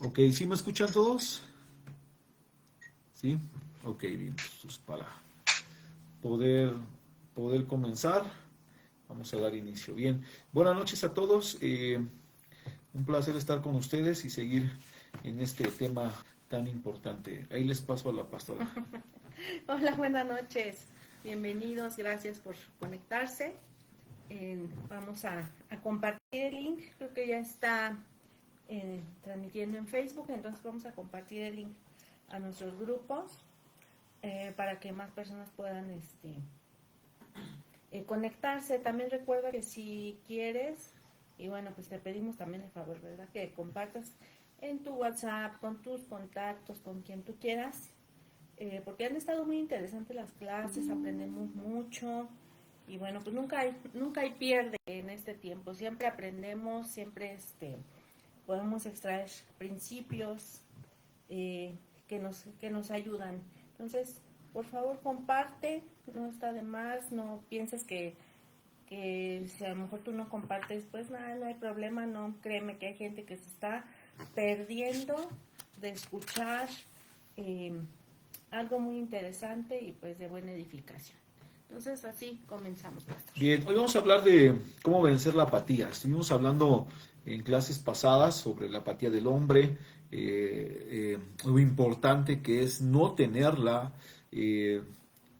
Ok, ¿sí me escuchan todos? ¿Sí? Ok, bien, pues para poder, poder comenzar, vamos a dar inicio. Bien, buenas noches a todos. Un placer estar con ustedes y seguir en este tema tan importante. Ahí les paso a la pastora. Hola, buenas noches. Bienvenidos, gracias por conectarse. Vamos a compartir el link, creo que ya está transmitiendo en Facebook, entonces vamos a compartir el link a nuestros grupos para que más personas puedan conectarse. También recuerda que si quieres, y bueno, pues te pedimos también el favor, ¿verdad? Que compartas en tu WhatsApp, con tus contactos, con quien tú quieras, porque han estado muy interesantes las clases, aprendemos mucho y bueno, pues nunca hay pierde en este tiempo, siempre aprendemos, siempre podemos extraer principios que nos ayudan. Entonces, por favor, comparte, no está de más, no pienses que si a lo mejor tú no compartes, pues nada, no hay problema, no, créeme que hay gente que se está perdiendo de escuchar algo muy interesante y pues de buena edificación. Entonces así comenzamos, pastor. Bien, hoy vamos a hablar de cómo vencer la apatía. Estuvimos hablando en clases pasadas sobre la apatía del hombre, lo importante que es no tenerla,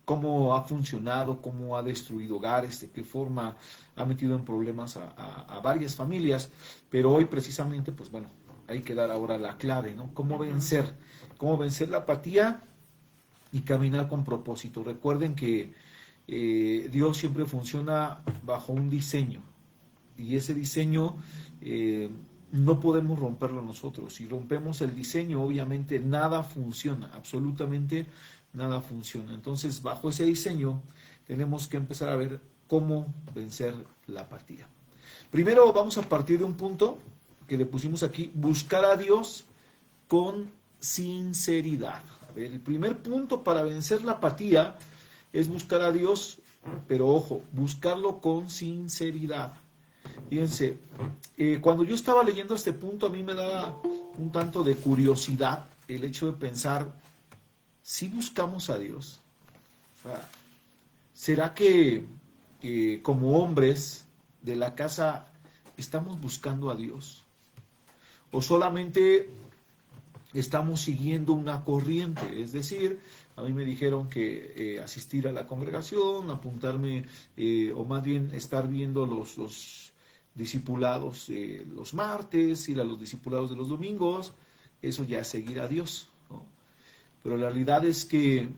cómo ha funcionado, cómo ha destruido hogares, de qué forma ha metido en problemas a varias familias, pero hoy precisamente, pues bueno, hay que dar ahora la clave, ¿no? Cómo vencer la apatía y caminar con propósito. Recuerden que Dios siempre funciona bajo un diseño y ese diseño no podemos romperlo nosotros. Si rompemos el diseño, obviamente nada funciona, absolutamente nada funciona. Entonces, bajo ese diseño, tenemos que empezar a ver cómo vencer la apatía. Primero vamos a partir de un punto que le pusimos aquí, buscar a Dios con sinceridad. A ver, el primer punto para vencer la apatía es buscar a Dios, pero ojo, buscarlo con sinceridad. Fíjense, cuando yo estaba leyendo este punto, a mí me daba un tanto de curiosidad el hecho de pensar, si buscamos a Dios, o sea, ¿será que como hombres de la casa estamos buscando a Dios? ¿O solamente estamos siguiendo una corriente? Es decir, a mí me dijeron que asistir a la congregación, apuntarme, o más bien estar viendo los discipulados los martes, ir a los discipulados de los domingos, eso ya es seguir a Dios, ¿no? Pero la realidad es que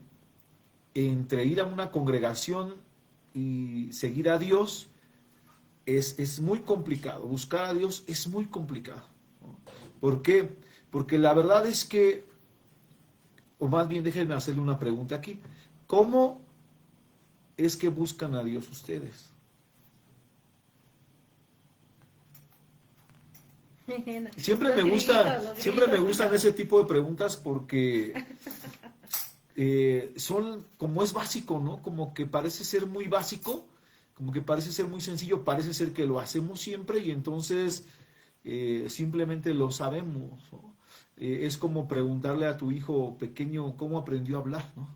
entre ir a una congregación y seguir a Dios es muy complicado, buscar a Dios es muy complicado, ¿no? ¿Por qué? Porque la verdad es que, o más bien déjenme hacerle una pregunta aquí, ¿cómo es que buscan a Dios ustedes? Siempre me gusta, siempre me gustan ese tipo de preguntas porque son, como es básico, ¿no? Como que parece ser muy básico, como que parece ser muy sencillo, parece ser que lo hacemos siempre y entonces simplemente lo sabemos, ¿no? Es como preguntarle a tu hijo pequeño cómo aprendió a hablar, ¿no?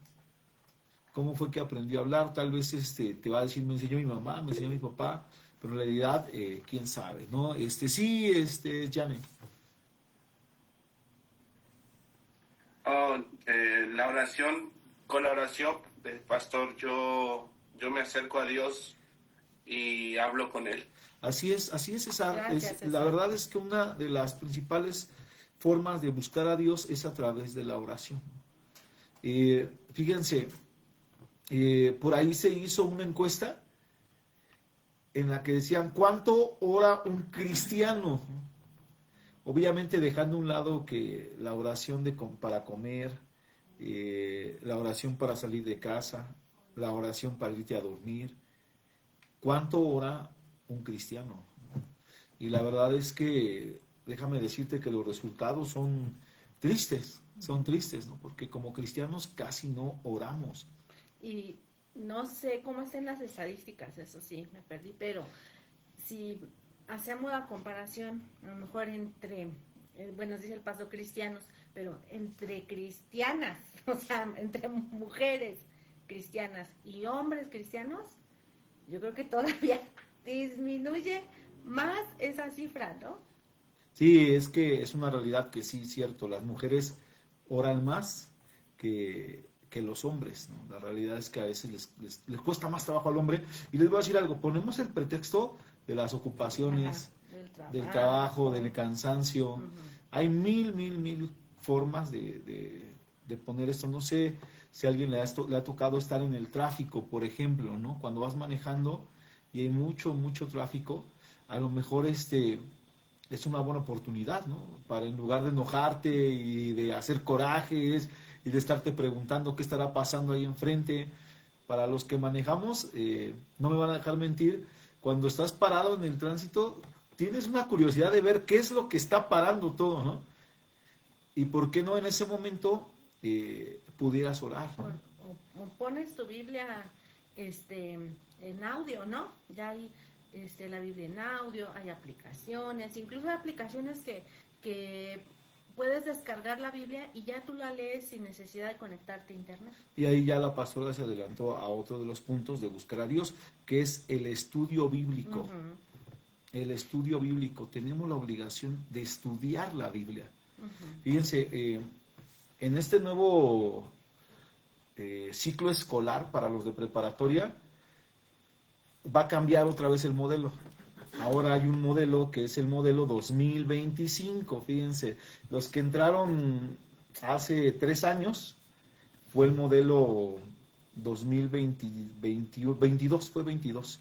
¿Cómo fue que aprendió a hablar? Tal vez te va a decir, me enseñó mi mamá, me enseñó mi papá, pero en realidad, quién sabe, ¿no? Sí, Janet. Oh, la oración, con la oración del pastor, yo me acerco a Dios y hablo con Él. Así es, César. Gracias, César. La verdad es que una de las principales formas de buscar a Dios es a través de la oración. Fíjense, por ahí se hizo una encuesta en la que decían, ¿cuánto ora un cristiano? Obviamente dejando a un lado que la oración para comer, la oración para salir de casa, la oración para irte a dormir. ¿Cuánto ora un cristiano? Y la verdad es que, déjame decirte que los resultados son tristes, ¿no? Porque como cristianos casi no oramos. Y no sé cómo estén las estadísticas, eso sí, me perdí, pero si hacemos la comparación, a lo mejor entre, bueno, dice el paso cristianos, pero entre cristianas, o sea, entre mujeres cristianas y hombres cristianos, yo creo que todavía disminuye más esa cifra, ¿no? Sí, es que es una realidad que sí, cierto, las mujeres oran más que los hombres, ¿no? La realidad es que a veces les cuesta más trabajo al hombre. Y les voy a decir algo, ponemos el pretexto de las ocupaciones, Ajá, del trabajo, del uh cansancio. Hay mil formas de poner esto. No sé si a alguien le ha tocado estar en el tráfico, por ejemplo, ¿no? Cuando vas manejando y hay mucho tráfico, a lo mejor es una buena oportunidad, ¿no? Para en lugar de enojarte y de hacer corajes y de estarte preguntando qué estará pasando ahí enfrente, para los que manejamos, no me van a dejar mentir, cuando estás parado en el tránsito, tienes una curiosidad de ver qué es lo que está parando todo, ¿no? Y por qué no en ese momento pudieras orar, ¿no? o pones tu Biblia en audio, ¿no? Ya hay la Biblia en audio, hay aplicaciones, incluso hay aplicaciones que puedes descargar la Biblia y ya tú la lees sin necesidad de conectarte a internet. Y ahí ya la pastora se adelantó a otro de los puntos de buscar a Dios, que es el estudio bíblico. Uh-huh. El estudio bíblico. Tenemos la obligación de estudiar la Biblia. Uh-huh. Fíjense, en este nuevo ciclo escolar para los de preparatoria, va a cambiar otra vez el modelo. Ahora hay un modelo que es el modelo 2025. Fíjense, los que entraron hace 3 años fue el modelo 2022, fue 22.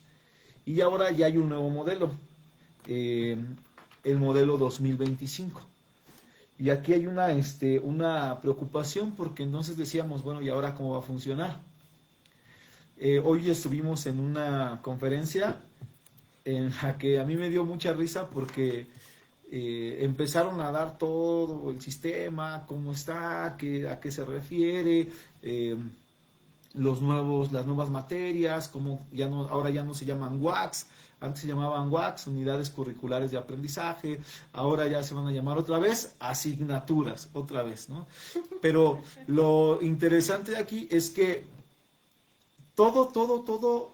Y ahora ya hay un nuevo modelo, el modelo 2025. Y aquí hay una preocupación porque entonces decíamos, bueno, ¿y ahora cómo va a funcionar? Hoy estuvimos en una conferencia en la que a mí me dio mucha risa porque empezaron a dar todo el sistema, cómo está, a qué se refiere, las nuevas materias, como ahora ya no se llaman WACs, antes se llamaban WACs, unidades curriculares de aprendizaje, ahora ya se van a llamar otra vez asignaturas, otra vez, ¿no? Pero lo interesante de aquí es que todo,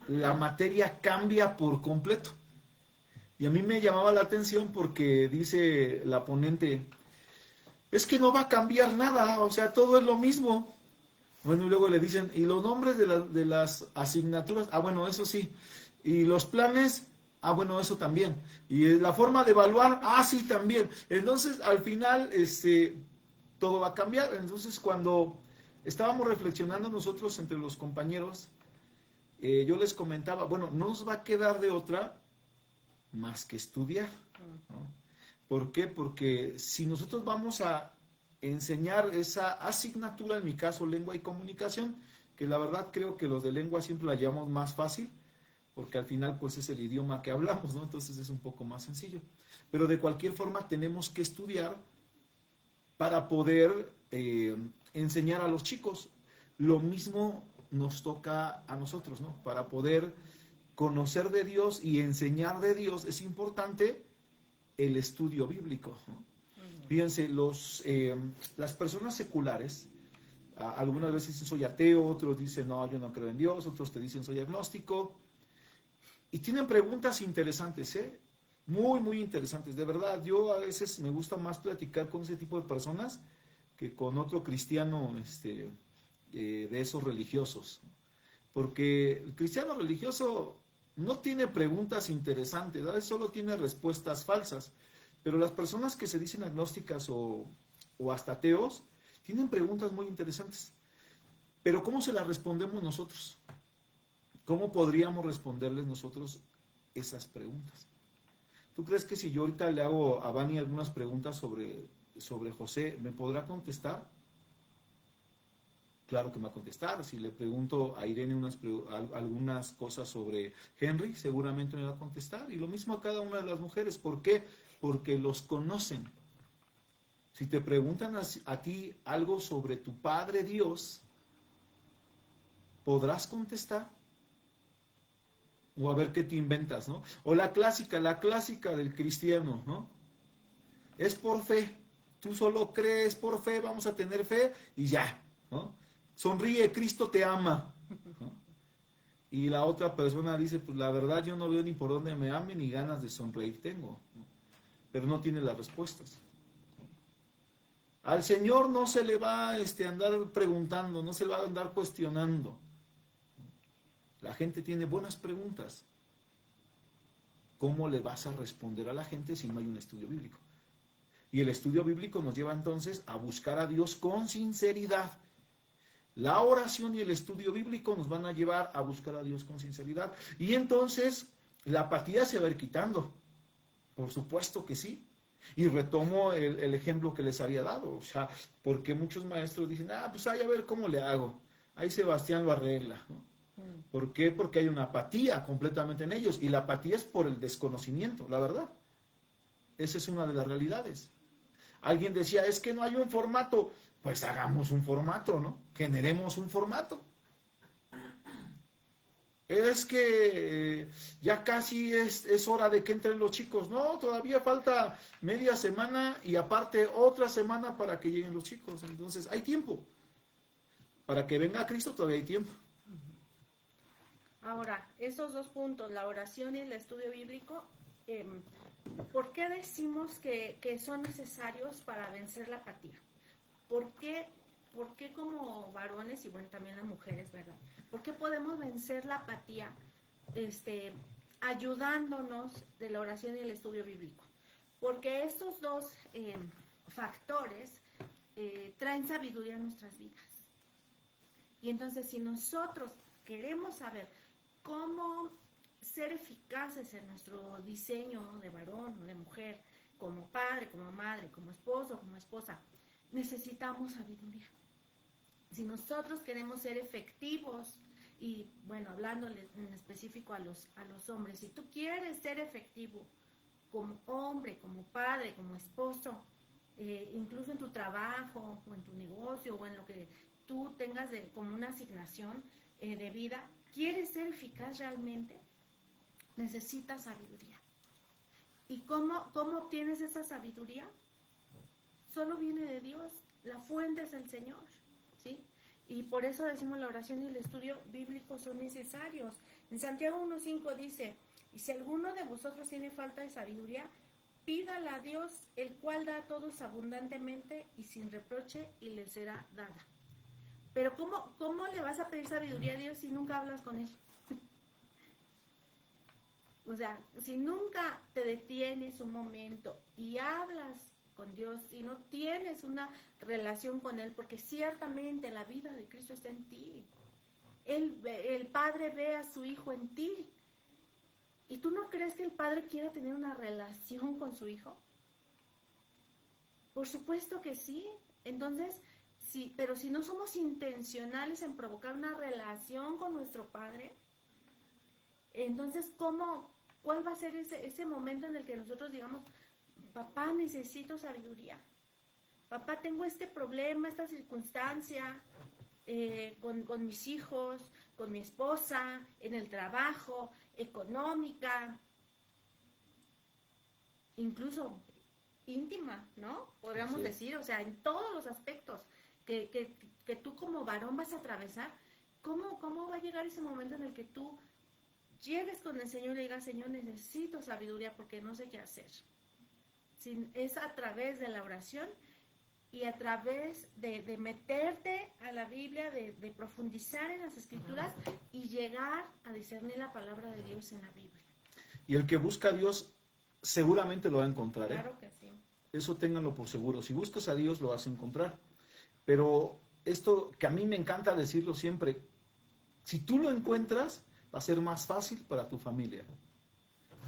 la materia cambia por completo. Y a mí me llamaba la atención porque dice la ponente, es que no va a cambiar nada, o sea, todo es lo mismo. Bueno, y luego le dicen, ¿y los nombres de las asignaturas? Ah, bueno, eso sí. ¿Y los planes? Ah, bueno, eso también. ¿Y la forma de evaluar? Ah, sí, también. Entonces, al final, todo va a cambiar. Entonces, cuando estábamos reflexionando nosotros entre los compañeros, yo les comentaba, bueno, no nos va a quedar de otra más que estudiar, ¿no? ¿Por qué? Porque si nosotros vamos a enseñar esa asignatura, en mi caso lengua y comunicación, que la verdad creo que los de lengua siempre la llevamos más fácil, porque al final pues es el idioma que hablamos, ¿no? Entonces es un poco más sencillo. Pero de cualquier forma tenemos que estudiar para poder enseñar a los chicos. Lo mismo nos toca a nosotros, ¿no? Para poder conocer de Dios y enseñar de Dios es importante el estudio bíblico, ¿no? Fíjense, las personas seculares, algunas veces dicen soy ateo, otros dicen no, yo no creo en Dios, otros te dicen soy agnóstico, y tienen preguntas interesantes, muy interesantes, de verdad. Yo a veces me gusta más platicar con ese tipo de personas que con otro cristiano de esos religiosos, porque el cristiano religioso no tiene preguntas interesantes, ¿verdad? Solo tiene respuestas falsas. Pero las personas que se dicen agnósticas o hasta ateos tienen preguntas muy interesantes. Pero ¿cómo se las respondemos nosotros? ¿Cómo podríamos responderles nosotros esas preguntas? ¿Tú crees que si yo ahorita le hago a Vani algunas preguntas sobre José, me podrá contestar? Claro que me va a contestar. Si le pregunto a Irene algunas cosas sobre Henry, seguramente me va a contestar. Y lo mismo a cada una de las mujeres. ¿Por qué? Porque los conocen. Si te preguntan a ti algo sobre tu Padre Dios, ¿podrás contestar? O a ver qué te inventas, ¿no? O la clásica del cristiano, ¿no? Es por fe. Tú solo crees por fe, vamos a tener fe y ya, ¿no? Sonríe, Cristo te ama, ¿no? Y la otra persona dice, pues la verdad yo no veo ni por dónde me ame ni ganas de sonreír tengo, ¿no? Pero no tiene las respuestas. Al Señor no se le va a andar preguntando, no se le va a andar cuestionando. La gente tiene buenas preguntas. ¿Cómo le vas a responder a la gente si no hay un estudio bíblico? Y el estudio bíblico nos lleva entonces a buscar a Dios con sinceridad. La oración y el estudio bíblico nos van a llevar a buscar a Dios con sinceridad. Y entonces la apatía se va a ir quitando. Por supuesto que sí. Y retomo el ejemplo que les había dado. O sea, porque muchos maestros dicen, pues ahí a ver cómo le hago. Ahí Sebastián lo arregla, ¿no? ¿Por qué? Porque hay una apatía completamente en ellos. Y la apatía es por el desconocimiento, la verdad. Esa es una de las realidades. Alguien decía, es que no hay un formato. Pues hagamos un formato, ¿no? Generemos un formato. Es que ya casi es hora de que entren los chicos. No, todavía falta media semana y aparte otra semana para que lleguen los chicos. Entonces, hay tiempo. Para que venga Cristo todavía hay tiempo. Ahora, esos dos puntos, la oración y el estudio bíblico, ¿por qué decimos que son necesarios para vencer la apatía? ¿Por qué como varones y bueno, también las mujeres, ¿verdad? ¿Por qué podemos vencer la apatía ayudándonos de la oración y el estudio bíblico? Porque estos dos factores traen sabiduría a nuestras vidas. Y entonces, si nosotros queremos saber cómo ser eficaces en nuestro diseño de varón o de mujer, como padre, como madre, como esposo, como esposa, necesitamos sabiduría. Si nosotros queremos ser efectivos, y bueno, hablándole en específico a los hombres, si tú quieres ser efectivo como hombre, como padre, como esposo, incluso en tu trabajo o en tu negocio o en lo que tú tengas como una asignación de vida, ¿quieres ser eficaz realmente? Necesitas sabiduría. ¿Y cómo obtienes esa sabiduría? Solo viene de Dios, la fuente es el Señor, ¿sí? Y por eso decimos la oración y el estudio bíblico son necesarios. En Santiago 1:5 dice, y si alguno de vosotros tiene falta de sabiduría, pídala a Dios, el cual da a todos abundantemente y sin reproche, y le será dada. Pero ¿cómo le vas a pedir sabiduría a Dios si nunca hablas con Él? O sea, si nunca te detienes un momento y hablas con Dios y no tienes una relación con Él, porque ciertamente la vida de Cristo está en ti. El Padre ve a su Hijo en ti. ¿Y tú no crees que el Padre quiera tener una relación con su Hijo? Por supuesto que sí. Entonces, sí, pero si no somos intencionales en provocar una relación con nuestro Padre, entonces, ¿cuál va a ser ese momento en el que nosotros digamos, papá, necesito sabiduría? Papá, tengo este problema, esta circunstancia con mis hijos, con mi esposa, en el trabajo, económica, incluso íntima, ¿no? Podríamos Sí. decir, o sea, en todos los aspectos que tú como varón vas a atravesar. ¿Cómo va a llegar ese momento en el que tú llegues con el Señor y le digas, Señor, necesito sabiduría porque no sé qué hacer? Es a través de la oración y a través de meterte a la Biblia, de profundizar en las Escrituras y llegar a discernir la palabra de Dios en la Biblia. Y el que busca a Dios seguramente lo va a encontrar, ¿eh? Claro que sí. Eso ténganlo por seguro. Si buscas a Dios lo vas a encontrar. Pero esto que a mí me encanta decirlo siempre, si tú lo encuentras, va a ser más fácil para tu familia.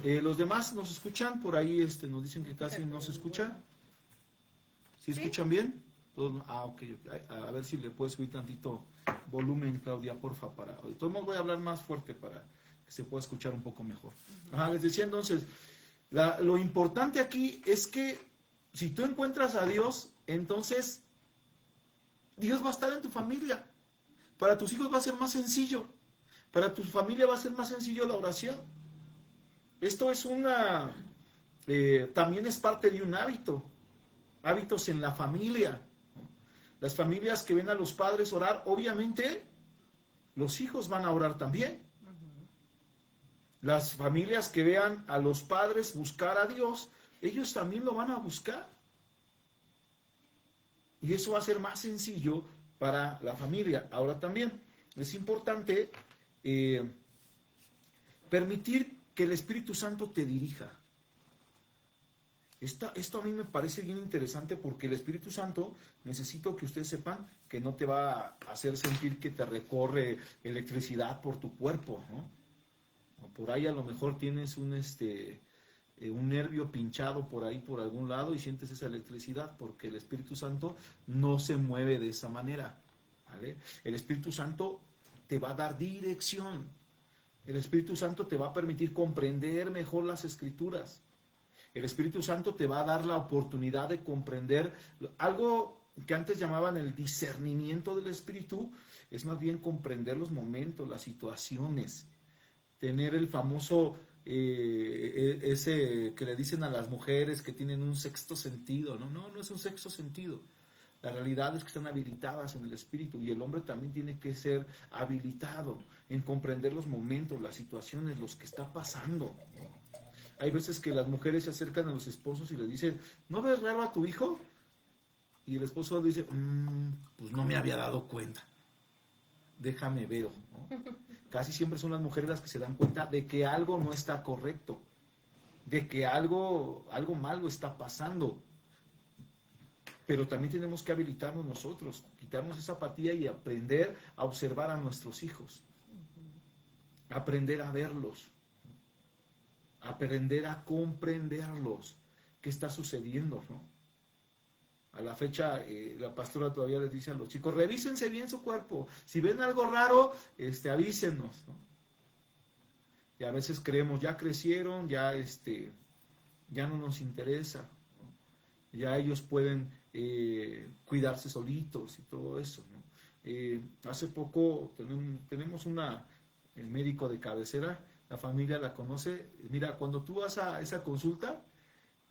Los demás nos escuchan, por ahí nos dicen que casi no se escucha. ¿Sí escuchan bien? Ok. A ver si le puedes subir tantito volumen, Claudia, porfa. De todos modos voy a hablar más fuerte para que se pueda escuchar un poco mejor. Les decía entonces, lo importante aquí es que si tú encuentras a Dios, entonces Dios va a estar en tu familia. Para tus hijos va a ser más sencillo. Para tu familia va a ser más sencillo la oración. Esto es también es parte de un hábito, hábitos en la familia. Las familias que ven a los padres orar, obviamente los hijos van a orar también. Las familias que vean a los padres buscar a Dios, ellos también lo van a buscar. Y eso va a ser más sencillo para la familia. Ahora también es importante permitir que el Espíritu Santo te dirija. Esto a mí me parece bien interesante porque el Espíritu Santo, necesito que ustedes sepan que no te va a hacer sentir que te recorre electricidad por tu cuerpo, ¿no? O por ahí a lo mejor tienes un nervio pinchado por ahí, por algún lado, y sientes esa electricidad, porque el Espíritu Santo no se mueve de esa manera, ¿vale? El Espíritu Santo te va a dar dirección. El Espíritu Santo te va a permitir comprender mejor las Escrituras. El Espíritu Santo te va a dar la oportunidad de comprender algo que antes llamaban el discernimiento del Espíritu, es más bien comprender los momentos, las situaciones, tener el famoso, ese que le dicen a las mujeres que tienen un sexto sentido. No es un sexto sentido. La realidad es que están habilitadas en el Espíritu, y el hombre también tiene que ser habilitado en comprender los momentos, las situaciones, los que está pasando. Hay veces que las mujeres se acercan a los esposos y les dicen, ¿no ves raro a tu hijo? Y el esposo dice, pues no me había dado cuenta. Déjame ver, ¿no? Casi siempre son las mujeres las que se dan cuenta de que algo no está correcto, de que algo malo está pasando. Pero también tenemos que habilitarnos nosotros, quitarnos esa apatía y aprender a observar a nuestros hijos, aprender a verlos, aprender a comprenderlos, qué está sucediendo, ¿no? A la fecha, la pastora todavía les dice a los chicos, revísense bien su cuerpo, si ven algo raro, avísenos, ¿no? Y a veces creemos, ya crecieron, ya no nos interesa, ¿no? Ya ellos pueden cuidarse solitos y todo eso, ¿no? Hace poco tenemos el médico de cabecera, la familia la conoce. Mira, cuando tú vas a esa consulta,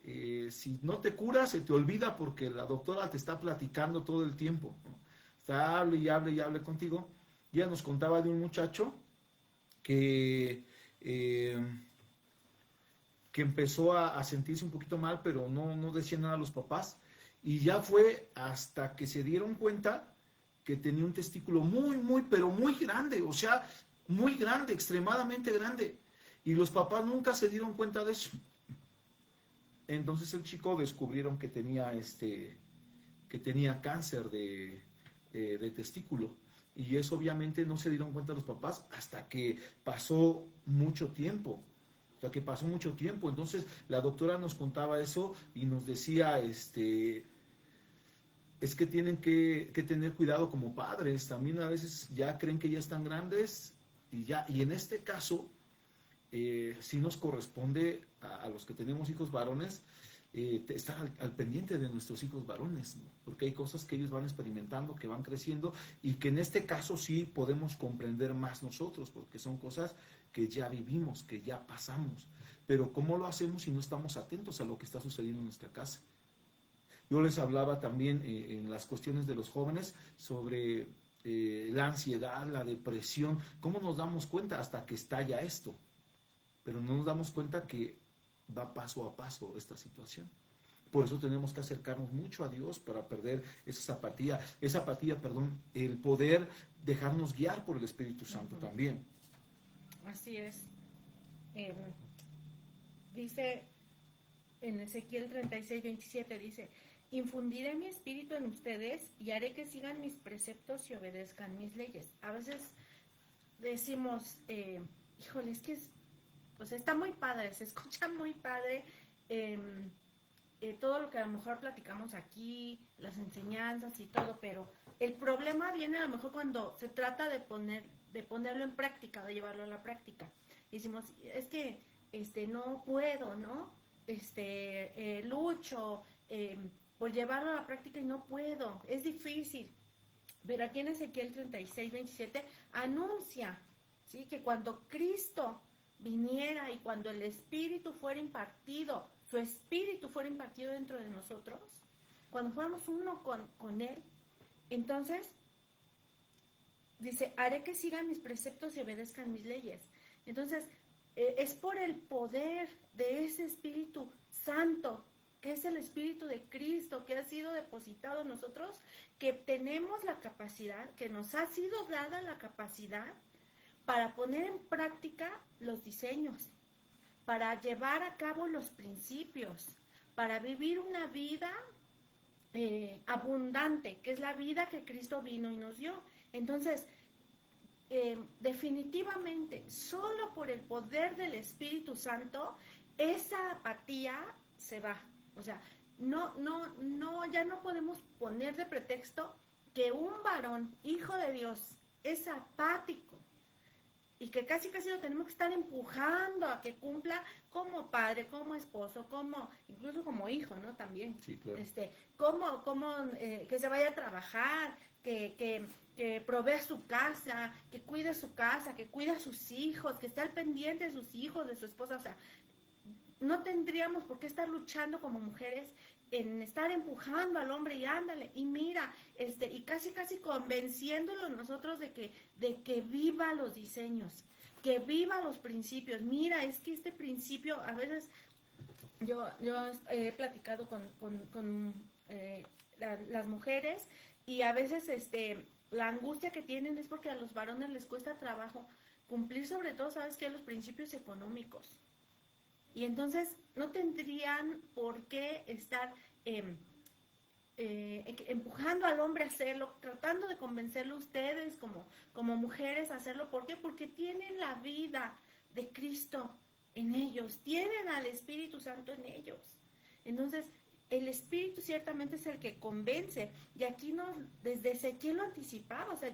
si no te curas, se te olvida porque la doctora te está platicando todo el tiempo, ¿no? Está hable y hable y hable contigo. Ya nos contaba de un muchacho que empezó a sentirse un poquito mal, pero no decía nada a los papás. Y ya fue hasta que se dieron cuenta que tenía un testículo muy, pero muy grande, o sea, muy grande, extremadamente grande. Y los papás nunca se dieron cuenta de eso. Entonces el chico descubrieron que tenía cáncer de testículo. Y eso obviamente no se dieron cuenta los papás hasta que pasó mucho tiempo. Entonces la doctora nos contaba eso y nos decía, es que tienen que tener cuidado como padres. También a veces ya creen que ya están grandes y en este caso sí nos corresponde a los que tenemos hijos varones estar al pendiente de nuestros hijos varones, ¿no? Porque hay cosas que ellos van experimentando, que van creciendo, y que en este caso sí podemos comprender más nosotros, porque son cosas que ya vivimos, que ya pasamos. Pero ¿cómo lo hacemos si no estamos atentos a lo que está sucediendo en nuestra casa? Yo les hablaba también en las cuestiones de los jóvenes sobre la ansiedad, la depresión. ¿Cómo nos damos cuenta? Hasta que estalla esto. Pero no nos damos cuenta que va paso a paso esta situación. Por eso tenemos que acercarnos mucho a Dios para perder esa apatía, el poder dejarnos guiar por el Espíritu Santo también. Así es. Dice en Ezequiel 36:27, dice, infundiré mi espíritu en ustedes y haré que sigan mis preceptos y obedezcan mis leyes. A veces decimos, híjole, es que pues está muy padre, se escucha muy padre todo lo que a lo mejor platicamos aquí, las enseñanzas y todo, pero el problema viene a lo mejor cuando se trata de ponerlo en práctica, de llevarlo a la práctica. Decimos, es que no puedo, ¿no? Lucho por llevarlo a la práctica y no puedo, es difícil. Pero aquí en Ezequiel 36:27 anuncia, ¿sí? Que cuando Cristo viniera y cuando el Espíritu fuera impartido, su Espíritu fuera impartido dentro de nosotros, cuando fuéramos uno con Él, entonces dice, haré que sigan mis preceptos y obedezcan mis leyes. Entonces, es por el poder de ese Espíritu Santo, que es el Espíritu de Cristo, que ha sido depositado en nosotros, que tenemos la capacidad, que nos ha sido dada la capacidad para poner en práctica los diseños, para llevar a cabo los principios, para vivir una vida abundante, que es la vida que Cristo vino y nos dio. Entonces, definitivamente, solo por el poder del Espíritu Santo, esa apatía se va. O sea, ya no podemos poner de pretexto que un varón, hijo de Dios, es apático y que casi lo tenemos que estar empujando a que cumpla como padre, como esposo, incluso como hijo, ¿no? También. Sí, claro. Que se vaya a trabajar, que provea su casa, que cuide su casa, que cuide a sus hijos, que esté al pendiente de sus hijos, de su esposa. O sea, no tendríamos por qué estar luchando como mujeres en estar empujando al hombre y ándale, y mira, y casi convenciéndolo nosotros de que viva los diseños, que viva los principios. Mira, es que este principio, a veces yo he platicado con las mujeres, y a veces la angustia que tienen es porque a los varones les cuesta trabajo cumplir, sobre todo, ¿sabes qué? Los principios económicos. Y entonces no tendrían por qué estar empujando al hombre a hacerlo, tratando de convencerlo a ustedes como mujeres a hacerlo. ¿Por qué? Porque tienen la vida de Cristo en ellos, tienen al Espíritu Santo en ellos. Entonces, el Espíritu ciertamente es el que convence. Y aquí desde Ezequiel lo anticipaba, o sea,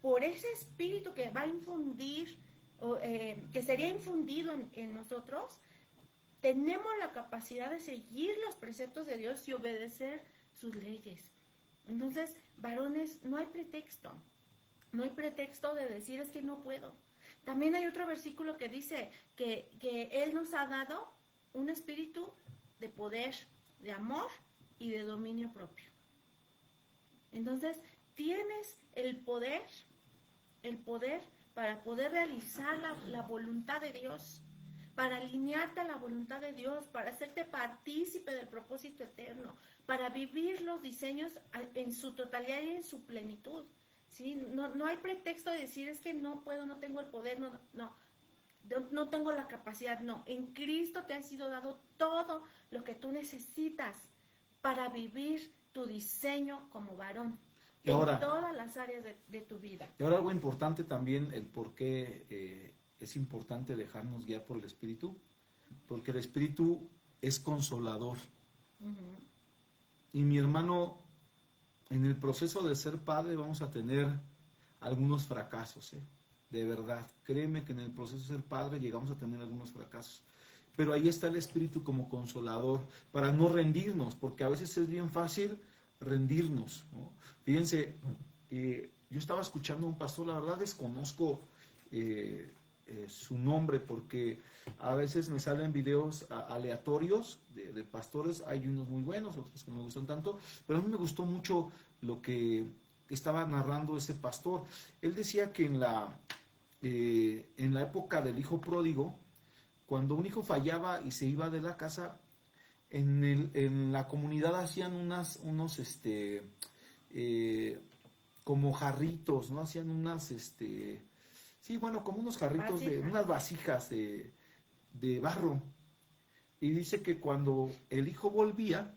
por ese Espíritu que va a infundir, que sería infundido en nosotros, tenemos la capacidad de seguir los preceptos de Dios y obedecer sus leyes. Entonces, varones, no hay pretexto. No hay pretexto de decir es que no puedo. También hay otro versículo que dice que Él nos ha dado un espíritu de poder, de amor y de dominio propio. Entonces, tienes el poder para poder realizar la voluntad de Dios, para alinearte a la voluntad de Dios, para hacerte partícipe del propósito eterno, para vivir los diseños en su totalidad y en su plenitud. ¿Sí? No hay pretexto de decir es que no puedo, no tengo el poder, no tengo la capacidad. No, en Cristo te ha sido dado todo lo que tú necesitas para vivir tu diseño como varón, y ahora, en todas las áreas de tu vida. Y ahora algo importante también, el por qué es importante dejarnos guiar por el Espíritu, porque el Espíritu es consolador. Uh-huh. Y mi hermano, en el proceso de ser padre vamos a tener algunos fracasos, de verdad. Créeme que en el proceso de ser padre llegamos a tener algunos fracasos. Pero ahí está el Espíritu como consolador, para no rendirnos, porque a veces es bien fácil rendirnos, ¿no? Fíjense, yo estaba escuchando a un pastor, la verdad desconozco su nombre, porque a veces me salen videos aleatorios de pastores, hay unos muy buenos, otros que no me gustan tanto, pero a mí me gustó mucho lo que estaba narrando ese pastor. Él decía que en la época del hijo pródigo, cuando un hijo fallaba y se iba de la casa, en la comunidad hacían unos como jarritos, ¿no? Hacían como unos jarritos, unas vasijas de barro. Y dice que cuando el hijo volvía,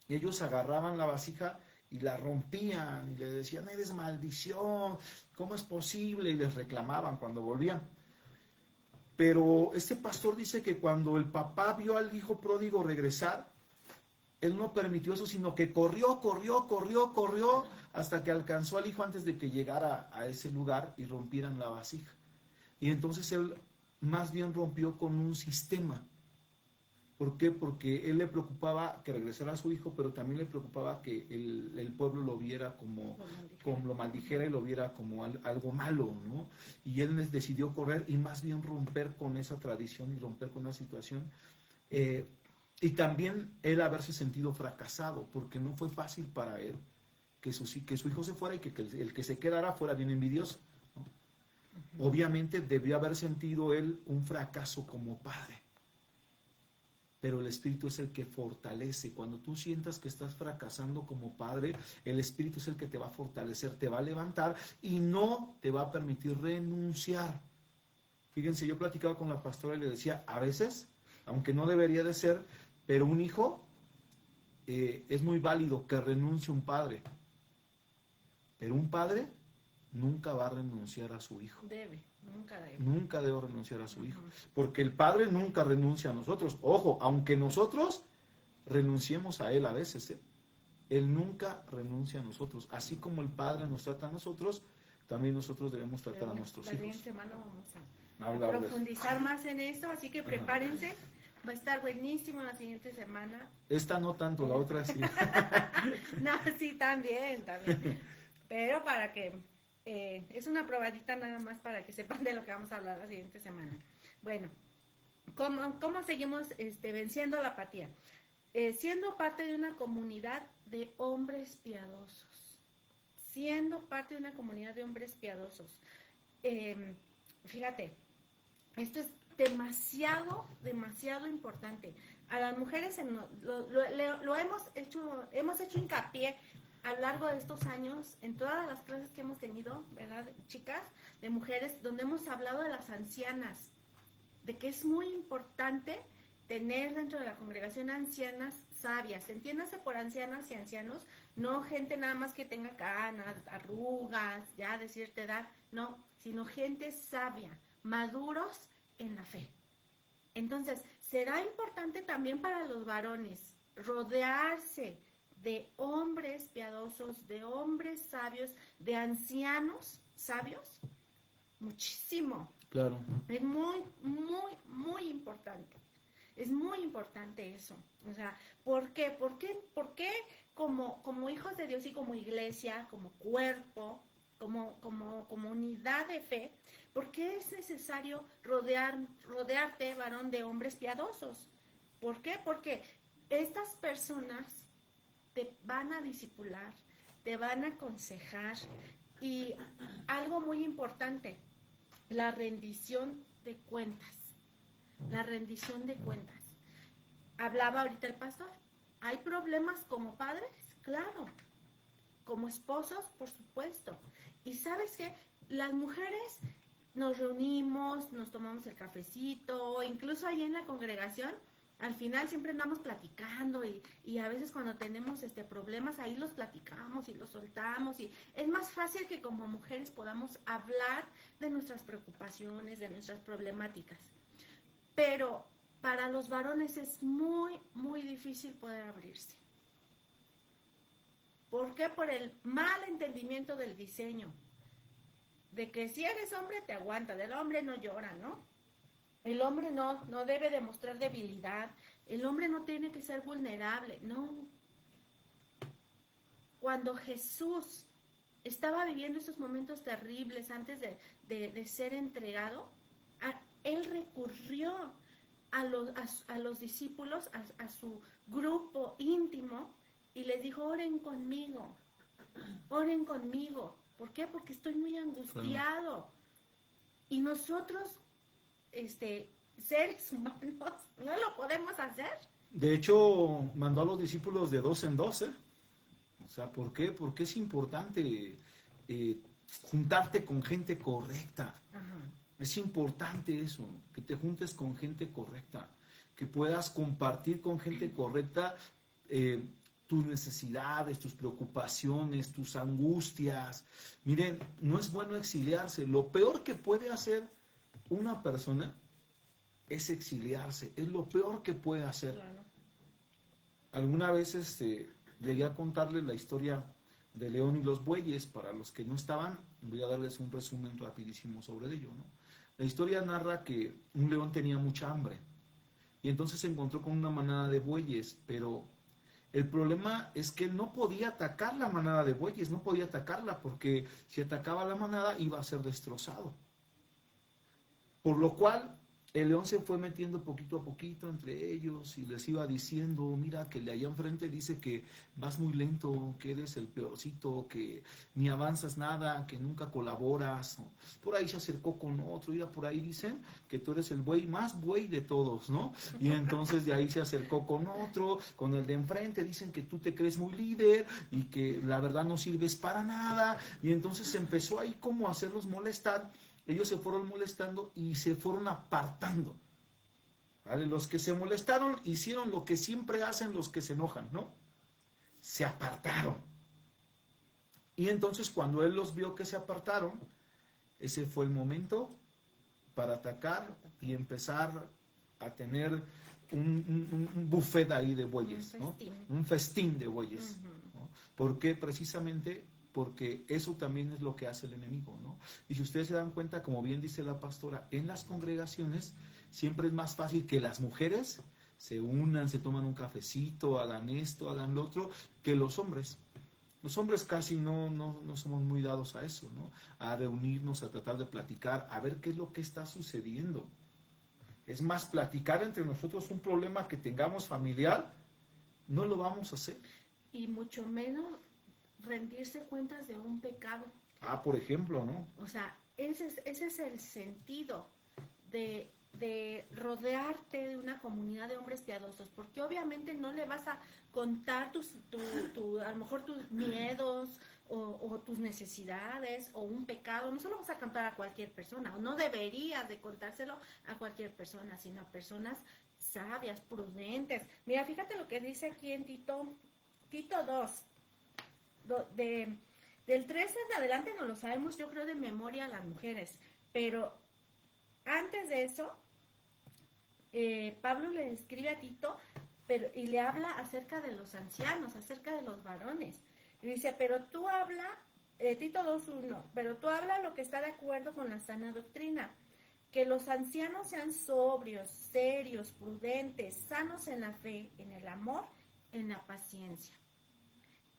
ellos agarraban la vasija y la rompían y le decían, eres maldición, ¿cómo es posible? Y les reclamaban cuando volvían. Pero este pastor dice que cuando el papá vio al hijo pródigo regresar, él no permitió eso, sino que corrió hasta que alcanzó al hijo antes de que llegara a ese lugar y rompieran la vasija. Y entonces él más bien rompió con un sistema, ¿Por qué? Porque él le preocupaba que regresara a su hijo, pero también le preocupaba que el pueblo lo viera como lo maldijera y lo viera como algo malo, ¿no? Y él decidió correr y más bien romper con esa tradición y romper con la situación. Y también él haberse sentido fracasado, porque no fue fácil para él que su hijo se fuera y que el que se quedara fuera bien envidioso, ¿no? Obviamente debió haber sentido él un fracaso como padre, pero el Espíritu es el que fortalece. Cuando tú sientas que estás fracasando como padre, el Espíritu es el que te va a fortalecer, te va a levantar y no te va a permitir renunciar. Fíjense, yo platicaba con la pastora y le decía, a veces, aunque no debería de ser, pero un hijo es muy válido que renuncie un padre, pero un padre nunca va a renunciar a su hijo. Nunca debe. Nunca debe renunciar a su hijo, porque el padre nunca renuncia a nosotros. Ojo, aunque nosotros renunciemos a él a veces, él nunca renuncia a nosotros. Así como el padre nos trata a nosotros, también nosotros debemos tratar a nuestros La hijos. siguiente semana vamos a Hablar de eso. profundizar más en esto, así que prepárense. Va a estar buenísimo la siguiente semana. Esta no tanto, la otra sí. No, sí, también. Pero para que, es una probadita nada más para que sepan de lo que vamos a hablar la siguiente semana. Bueno, ¿cómo seguimos venciendo la apatía? Siendo parte de una comunidad de hombres piadosos. Siendo parte de una comunidad de hombres piadosos. Fíjate, esto es demasiado importante. A las mujeres lo hemos hecho hincapié a lo largo de estos años, en todas las clases que hemos tenido, ¿verdad, chicas? De mujeres, donde hemos hablado de las ancianas, de que es muy importante tener dentro de la congregación ancianas sabias. Entiéndase por ancianas y ancianos, no gente nada más que tenga canas, arrugas, ya de cierta edad, no, sino gente sabia, maduros en la fe. Entonces, será importante también para los varones rodearse de hombres piadosos, de hombres sabios, de ancianos sabios, muchísimo. Claro. Es muy importante. Es muy importante eso. O sea, ¿por qué? ¿Por qué como hijos de Dios y como iglesia, como cuerpo, como unidad de fe, por qué es necesario rodearte, varón, de hombres piadosos? ¿Por qué? Porque estas personas te van a discipular, te van a aconsejar y algo muy importante, la rendición de cuentas. La rendición de cuentas. Hablaba ahorita el pastor. ¿Hay problemas como padres? Claro. Como esposos, por supuesto. Y ¿sabes qué? Las mujeres nos reunimos, nos tomamos el cafecito, incluso ahí en la congregación, al final siempre andamos platicando y a veces cuando tenemos problemas ahí los platicamos y los soltamos y es más fácil que como mujeres podamos hablar de nuestras preocupaciones, de nuestras problemáticas. Pero para los varones es muy difícil poder abrirse. ¿Por qué? Por el mal entendimiento del diseño. De que si eres hombre te aguanta, del hombre no llora, ¿no? El hombre no debe demostrar debilidad, el hombre no tiene que ser vulnerable, no. Cuando Jesús estaba viviendo esos momentos terribles antes de ser entregado, él recurrió a los discípulos, a su grupo íntimo, y les dijo, oren conmigo. ¿Por qué? Porque estoy muy angustiado. Y nosotros, seres humanos, no lo podemos hacer. De hecho, mandó a los discípulos de 2 en 2, ¿eh? O sea, ¿por qué? Porque es importante juntarte con gente correcta. Ajá. Es importante eso, que te juntes con gente correcta, que puedas compartir con gente correcta tus necesidades, tus preocupaciones, tus angustias. Miren, no es bueno exiliarse. Lo peor que puede hacer una persona es exiliarse. Es lo peor que puede hacer. Claro. Alguna vez llegué a contarles la historia de León y los bueyes. Para los que no estaban, voy a darles un resumen rapidísimo sobre ello, ¿no? La historia narra que un león tenía mucha hambre y entonces se encontró con una manada de bueyes, pero el problema es que él no podía atacar la manada de bueyes, no podía atacarla porque si atacaba la manada iba a ser destrozado. Por lo cual el león se fue metiendo poquito a poquito entre ellos y les iba diciendo, mira que el de allá enfrente dice que vas muy lento, que eres el peorcito, que ni avanzas nada, que nunca colaboras. Por ahí se acercó con otro, y por ahí dicen que tú eres el buey más buey de todos, ¿no? Y entonces de ahí se acercó con otro, con el de enfrente, dicen que tú te crees muy líder y que la verdad no sirves para nada. Y entonces se empezó ahí como a hacerlos molestar. Ellos se fueron molestando y se fueron apartando. ¿Vale? Los que se molestaron hicieron lo que siempre hacen los que se enojan, ¿no? Se apartaron. Y entonces cuando él los vio que se apartaron, ese fue el momento para atacar y empezar a tener un buffet ahí de bueyes, ¿no? Un festín de bueyes. ¿No? ¿Por qué? Precisamente porque eso también es lo que hace el enemigo, ¿no? Y si ustedes se dan cuenta, como bien dice la pastora, en las congregaciones siempre es más fácil que las mujeres se unan, se toman un cafecito, hagan esto, hagan lo otro, que los hombres. Los hombres casi no somos muy dados a eso, ¿no? A reunirnos, a tratar de platicar, a ver qué es lo que está sucediendo. Es más, platicar entre nosotros un problema que tengamos familiar, no lo vamos a hacer. Y mucho menos rendirse cuentas de un pecado. Por ejemplo, ¿no? O sea, ese es el sentido de rodearte de una comunidad de hombres piadosos, porque obviamente no le vas a contar a lo mejor tus miedos o tus necesidades o un pecado, no se lo vas a contar a cualquier persona, o no deberías de contárselo a cualquier persona, sino a personas sabias, prudentes. Mira, fíjate lo que dice aquí en Tito 2, del 13 en adelante no lo sabemos, yo creo de memoria las mujeres, pero antes de eso, Pablo le escribe a Tito y le habla acerca de los ancianos, acerca de los varones. Y dice, pero tú habla, Tito 2:1, pero tú habla lo que está de acuerdo con la sana doctrina, que los ancianos sean sobrios, serios, prudentes, sanos en la fe, en el amor, en la paciencia.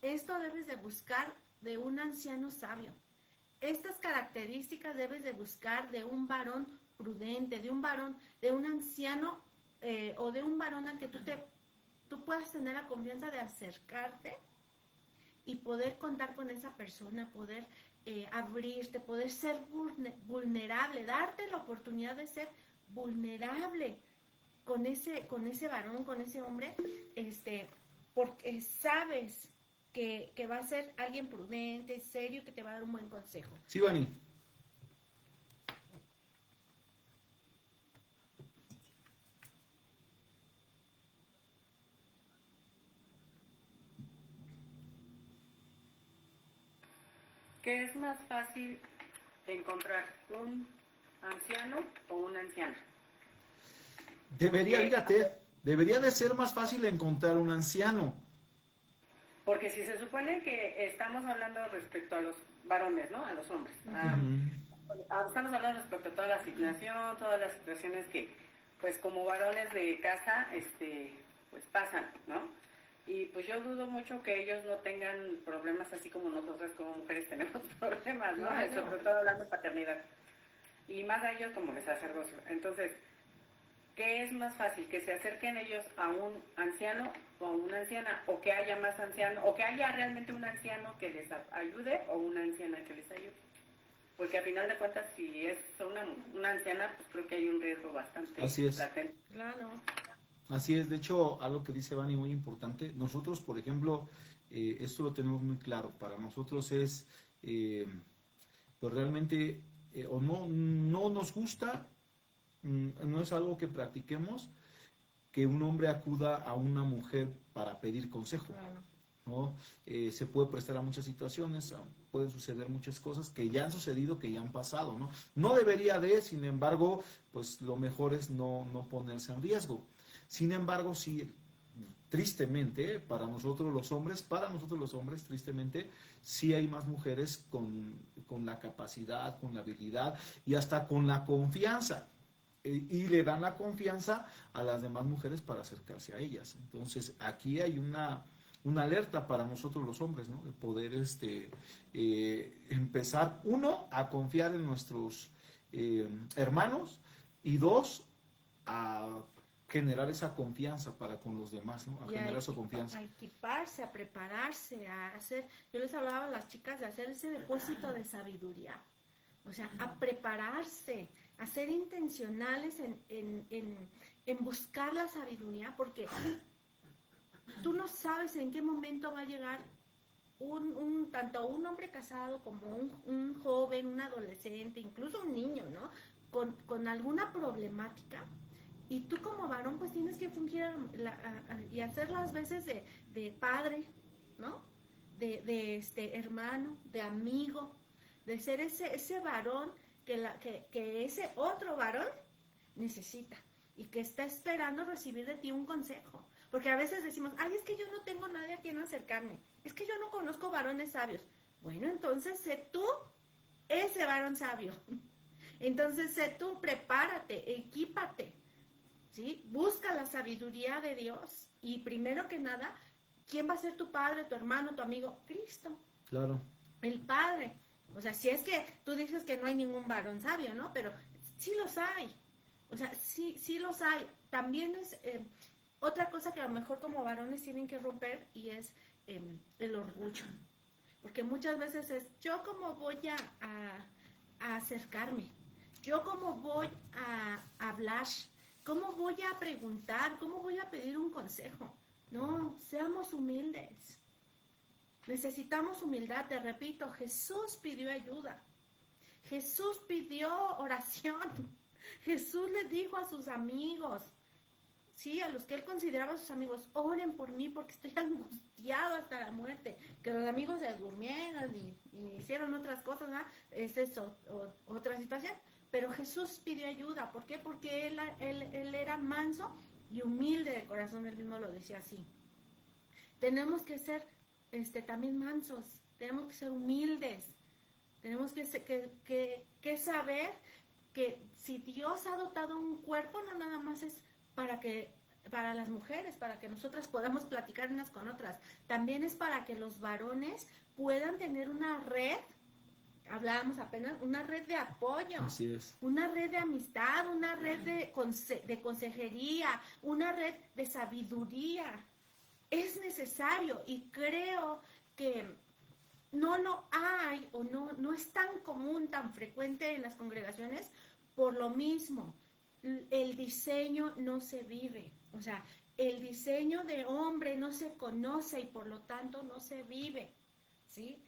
Esto debes de buscar de un anciano sabio. Estas características debes de buscar de un varón prudente, de un anciano o de un varón al que tú puedas tener la confianza de acercarte y poder contar con esa persona, poder abrirte, poder ser vulnerable, darte la oportunidad de ser vulnerable con ese varón, con ese hombre, porque sabes que va a ser alguien prudente, serio, que te va a dar un buen consejo. Sí, Vani. ¿Qué es más fácil encontrar, un anciano o una anciana? Debería de ser más fácil encontrar un anciano. Porque si se supone que estamos hablando respecto a los varones, ¿no? A los hombres. Estamos hablando respecto a toda la asignación, todas las situaciones que, pues como varones de casa, pues pasan, ¿no? Y pues yo dudo mucho que ellos no tengan problemas así como nosotros como mujeres tenemos problemas, ¿no? Claro. Sobre todo hablando de paternidad. Y más a ellos como de sacerdocio. Entonces, ¿qué es más fácil? ¿Que se acerquen ellos a un anciano o a una anciana? ¿O que haya más ancianos? ¿O que haya realmente un anciano que les ayude o una anciana que les ayude? Porque a final de cuentas, si es una anciana, pues creo que hay un riesgo bastante latente. Claro. Así es, de hecho, algo que dice Vani muy importante. Nosotros, por ejemplo, esto lo tenemos muy claro. Para nosotros es, pues realmente, o no nos gusta, no es algo que practiquemos, que un hombre acuda a una mujer para pedir consejo. Claro. ¿No? Se puede prestar a muchas situaciones, pueden suceder muchas cosas que ya han sucedido, que ya han pasado, ¿no? No debería de, sin embargo, pues lo mejor es no ponerse en riesgo. Sin embargo, sí, tristemente, para nosotros los hombres, tristemente, sí hay más mujeres con la capacidad, con la habilidad y hasta con la confianza y le dan la confianza a las demás mujeres para acercarse a ellas. Entonces, aquí hay una alerta para nosotros los hombres, ¿no? De poder empezar, uno, a confiar en nuestros hermanos, y dos, a generar esa confianza para con los demás, ¿no? A Y generar esa confianza. a equiparse, a prepararse, a hacer, yo les hablaba a las chicas de hacer ese depósito de sabiduría, o sea, a prepararse, a ser intencionales en buscar la sabiduría, porque tú no sabes en qué momento va a llegar tanto un hombre casado como un joven, un adolescente, incluso un niño, ¿no? Con alguna problemática. Y tú como varón pues tienes que fungir y hacer las veces de padre, ¿no? De hermano, de amigo, de ser ese varón que ese otro varón necesita y que está esperando recibir de ti un consejo. Porque a veces decimos, ay, es que yo no tengo nadie a quien acercarme, es que yo no conozco varones sabios. Bueno, entonces sé tú ese varón sabio. Entonces sé tú, prepárate, equípate, ¿sí? Busca la sabiduría de Dios. Y primero que nada, ¿quién va a ser tu padre, tu hermano, tu amigo? Cristo. Claro. El Padre. O sea, si es que tú dices que no hay ningún varón sabio, ¿no? Pero sí los hay. O sea, sí los hay. También es otra cosa que a lo mejor como varones tienen que romper, y es el orgullo. Porque muchas veces es, ¿yo cómo voy a acercarme? ¿Yo cómo voy a hablar? ¿Cómo voy a preguntar? ¿Cómo voy a pedir un consejo? No, seamos humildes. Necesitamos humildad, te repito, Jesús pidió ayuda. Jesús pidió oración. Jesús le dijo a sus amigos, sí, a los que él consideraba sus amigos, oren por mí porque estoy angustiado hasta la muerte. Que los amigos se durmieron y hicieron otras cosas, ¿no? Es eso, otra situación. Pero Jesús pidió ayuda. ¿Por qué? Porque él era manso y humilde de corazón. Él mismo lo decía así. Tenemos que ser también mansos. Tenemos que ser humildes. Tenemos que saber que si Dios ha dotado un cuerpo, no nada más es para las mujeres, para que nosotras podamos platicar unas con otras. También es para que los varones puedan tener una red. Hablábamos apenas, una red de apoyo, Así es. una red de amistad, una red de consejería, una red de sabiduría. Es necesario, y creo que no lo hay, o no es tan común, tan frecuente en las congregaciones, por lo mismo. El diseño no se vive, o sea, el diseño de hombre no se conoce y por lo tanto no se vive, ¿sí?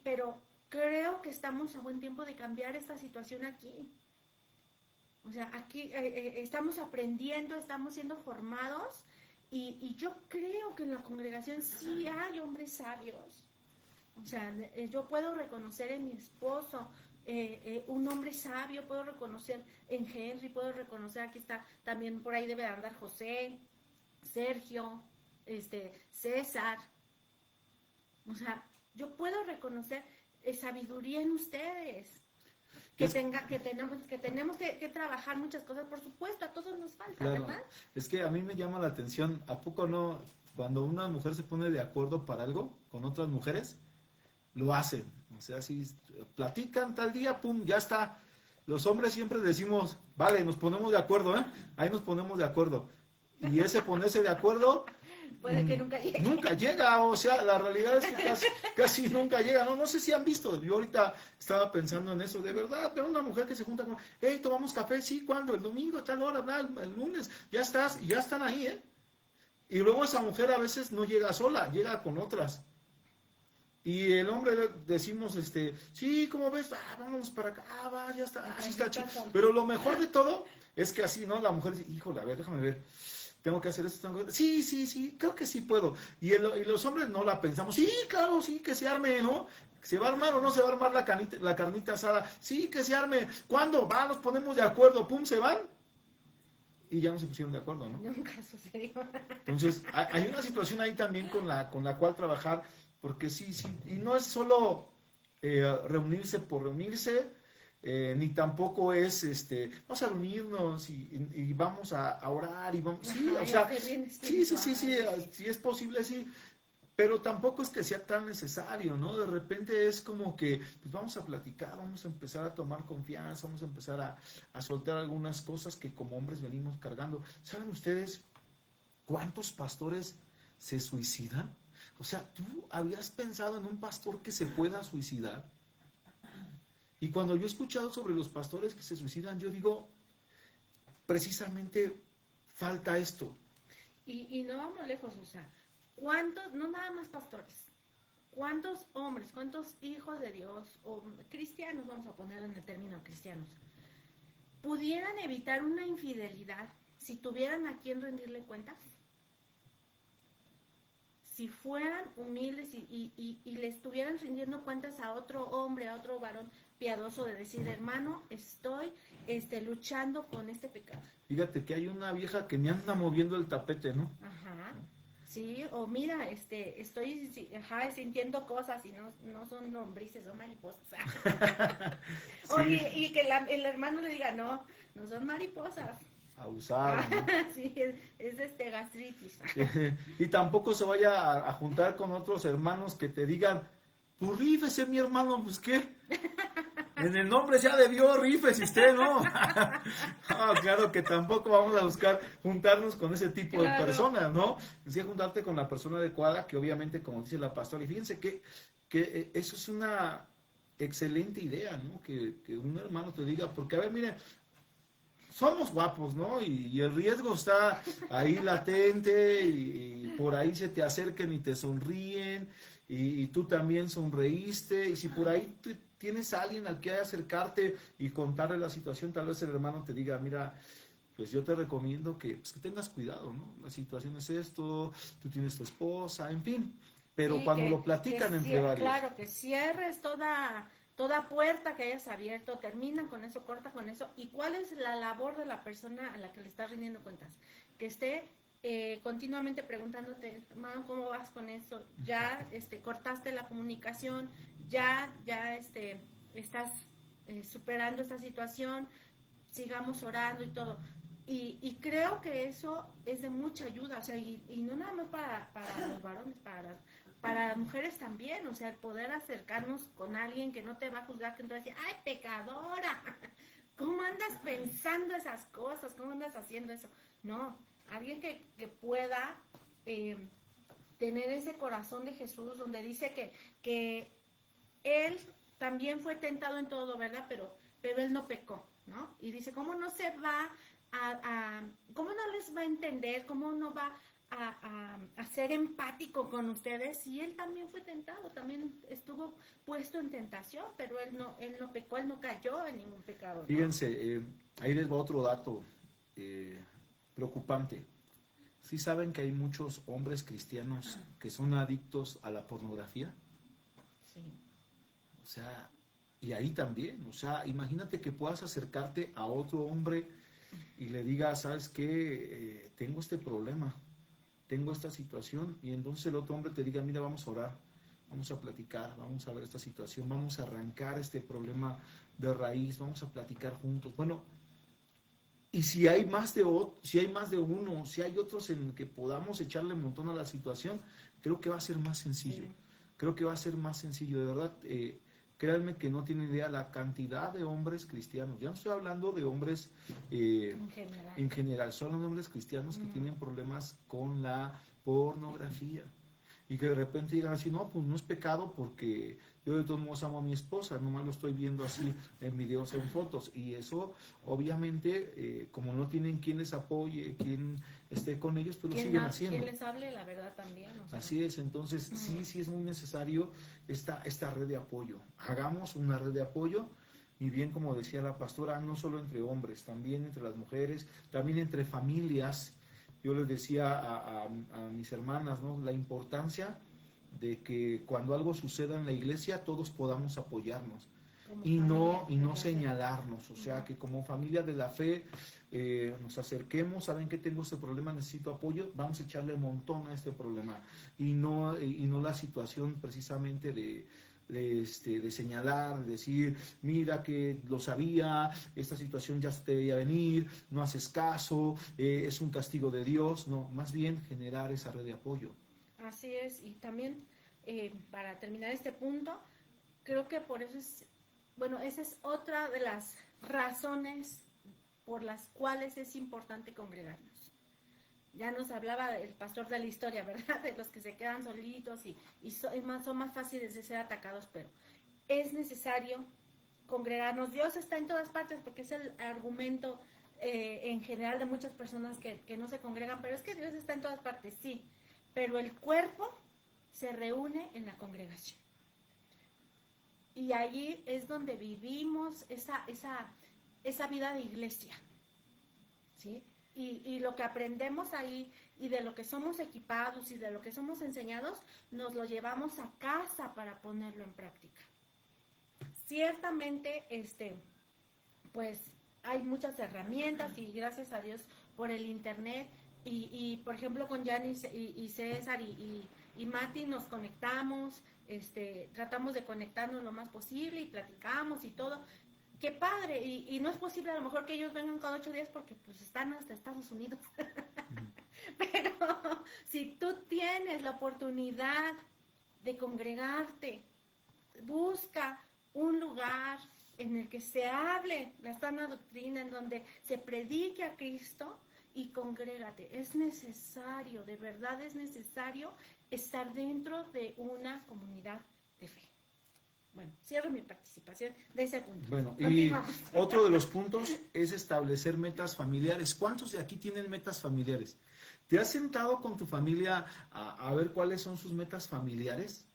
Pero creo que estamos a buen tiempo de cambiar esta situación aquí. O sea, aquí estamos aprendiendo, estamos siendo formados, y yo creo que en la congregación sí hay hombres sabios. O sea, yo puedo reconocer en mi esposo un hombre sabio, puedo reconocer en Henry, puedo reconocer, aquí está, también por ahí debe de andar José, Sergio, César. O sea, yo puedo reconocer sabiduría en ustedes. Que tenemos que trabajar muchas cosas, por supuesto, a todos nos falta, Claro. ¿verdad? Es que a mí me llama la atención, ¿a poco no? Cuando una mujer se pone de acuerdo para algo con otras mujeres, lo hacen. O sea, si platican tal día, pum, ya está. Los hombres siempre decimos, vale, nos ponemos de acuerdo, ¿eh? Ahí nos ponemos de acuerdo. Y ese ponerse de acuerdo Puede que nunca llegue. nunca llega, o sea, la realidad es que casi nunca llega. No sé si han visto, yo ahorita estaba pensando en eso, de verdad, veo una mujer que se junta con, hey, tomamos café, sí, ¿cuándo? El domingo, tal hora, el lunes, ya estás, y ya están ahí, ¿eh? Y luego esa mujer a veces no llega sola, llega con otras. Y el hombre decimos, sí, ¿cómo ves? Vámonos para acá, va, ya está, así está chido. Pero lo mejor de todo es que así, ¿no? La mujer dice, híjole, a ver, déjame ver. Tengo que hacer esto, sí, creo que sí puedo. Y los hombres no la pensamos, sí, claro, sí, que se arme, ¿no? ¿Se va a armar o no se va a armar la carnita asada? Sí, que se arme. ¿Cuándo? Va, nos ponemos de acuerdo, pum, se van. Y ya no se pusieron de acuerdo, ¿no? Nunca sucedió. Entonces, hay una situación ahí también con la cual trabajar, porque sí, y no es solo reunirse por reunirse, ni tampoco es, vamos a reunirnos y vamos a orar y vamos, sí, o sea, sí es posible, sí, pero tampoco es que sea tan necesario, ¿no? De repente es como que, pues vamos a platicar, vamos a empezar a tomar confianza, vamos a empezar a soltar algunas cosas que como hombres venimos cargando. ¿Saben ustedes cuántos pastores se suicidan? O sea, ¿tú habías pensado en un pastor que se pueda suicidar? Y cuando yo he escuchado sobre los pastores que se suicidan, yo digo, precisamente falta esto. Y no vamos lejos, o sea, ¿cuántos, no nada más pastores, cuántos hombres, cuántos hijos de Dios, o cristianos, vamos a poner en el término cristianos, pudieran evitar una infidelidad si tuvieran a quien rendirle cuentas? Si fueran humildes y le estuvieran rindiendo cuentas a otro hombre, a otro varón piadoso, de decir, hermano, estoy luchando con este pecado. Fíjate que hay una vieja que me anda moviendo el tapete, ¿no? Ajá. Sí, o mira, estoy sintiendo cosas y no son lombrices, son mariposas. Sí. Oye, y que el hermano le diga, no son mariposas. Abusado, ¿no? Sí, es gastritis. Y tampoco se vaya a juntar con otros hermanos que te digan, pues rífese mi hermano, pues qué. En el nombre sea de Dios, rífese usted, ¿no? No, claro que tampoco vamos a buscar juntarnos con ese tipo de personas, ¿no? Sí, juntarte con la persona adecuada, que obviamente, como dice la pastora, y fíjense que eso es una excelente idea, ¿no? Que un hermano te diga, porque a ver, miren, somos guapos, ¿no? Y el riesgo está ahí latente y por ahí se te acerquen y te sonríen y tú también sonreíste y si por ahí tienes a alguien al que acercarte y contarle la situación, tal vez el hermano te diga, mira, pues yo te recomiendo que tengas cuidado, ¿no? La situación es esto, tú tienes tu esposa, en fin, pero Sí, cuando lo platican entre varios. Claro, que cierres toda puerta que hayas abierto, termina con eso, corta con eso. ¿Y cuál es la labor de la persona a la que le estás rindiendo cuentas? Que esté continuamente preguntándote, hermano, ¿cómo vas con eso? Ya cortaste la comunicación, ya estás superando esta situación, sigamos orando y todo. Y creo que eso es de mucha ayuda, o sea, y no nada más para los varones, para las mujeres también, o sea, el poder acercarnos con alguien que no te va a juzgar, que no te va a decir, ¡ay, pecadora! ¿Cómo andas pensando esas cosas? ¿Cómo andas haciendo eso? No, alguien que pueda tener ese corazón de Jesús, donde dice que Él también fue tentado en todo, ¿verdad? Pero Él no pecó, ¿no? Y dice, ¿cómo no se va cómo no les va a entender, cómo no va a ser empático con ustedes si él también fue tentado, también estuvo puesto en tentación, pero él no pecó, él no cayó en ningún pecado, ¿no? Fíjense, ahí les va otro dato preocupante. ¿Sí saben que hay muchos hombres cristianos que son adictos a la pornografía? Sí. O sea, y ahí también, o sea, imagínate que puedas acercarte a otro hombre y le digas, ¿sabes qué? Tengo este problema, tengo esta situación, y entonces el otro hombre te diga, mira, vamos a orar, vamos a platicar, vamos a ver esta situación, vamos a arrancar este problema de raíz, vamos a platicar juntos. Bueno, y si hay más de uno, si hay otros en que podamos echarle un montón a la situación, creo que va a ser más sencillo. Sí. Creo que va a ser más sencillo, de verdad. Créanme que no tienen idea la cantidad de hombres cristianos. Ya no estoy hablando de hombres en general, son los hombres cristianos que tienen problemas con la pornografía. Y que de repente digan así, no, pues no es pecado porque yo de todos modos amo a mi esposa, nomás lo estoy viendo así en videos, en fotos. Y eso, obviamente, como no tienen quien les apoye, quien esté con ellos, pues lo siguen haciendo. Quien les hable la verdad también. O sea. Así es, entonces sí es muy necesario esta red de apoyo. Hagamos una red de apoyo, y bien como decía la pastora, no solo entre hombres, también entre las mujeres, también entre familias. Yo les decía a mis hermanas, ¿no? La importancia de que cuando algo suceda en la iglesia todos podamos apoyarnos y no señalarnos, o sea, que como familia de la fe nos acerquemos, saben que tengo este problema, necesito apoyo, vamos a echarle un montón a este problema y no la situación precisamente de señalar, de decir, mira que lo sabía, esta situación ya se te veía venir, no haces caso, es un castigo de Dios, no, más bien generar esa red de apoyo. Así es, y también para terminar este punto, creo que por eso esa es otra de las razones por las cuales es importante congregarnos. Ya nos hablaba el pastor de la historia, ¿verdad? De los que se quedan solitos y son más fáciles de ser atacados, pero es necesario congregarnos. Dios está en todas partes, porque es el argumento en general de muchas personas que no se congregan, pero es que Dios está en todas partes, sí, pero el cuerpo se reúne en la congregación. Y allí es donde vivimos esa vida de iglesia, ¿sí? Y lo que aprendemos ahí y de lo que somos equipados y de lo que somos enseñados, nos lo llevamos a casa para ponerlo en práctica. Ciertamente, pues hay muchas herramientas y gracias a Dios por el internet y por ejemplo con Yanis y César y Mati nos conectamos, tratamos de conectarnos lo más posible y platicamos y todo. Qué padre, y no es posible a lo mejor que ellos vengan cada 8 días porque pues están hasta Estados Unidos. Pero si tú tienes la oportunidad de congregarte, busca un lugar en el que se hable la sana doctrina, en donde se predique a Cristo y congrégate. Es necesario, de verdad es necesario estar dentro de una comunidad de fe. Bueno, cierro mi participación de ese punto. Bueno, y otro de los puntos es establecer metas familiares. ¿Cuántos de aquí tienen metas familiares? ¿Te has sentado con tu familia a ver cuáles son sus metas familiares?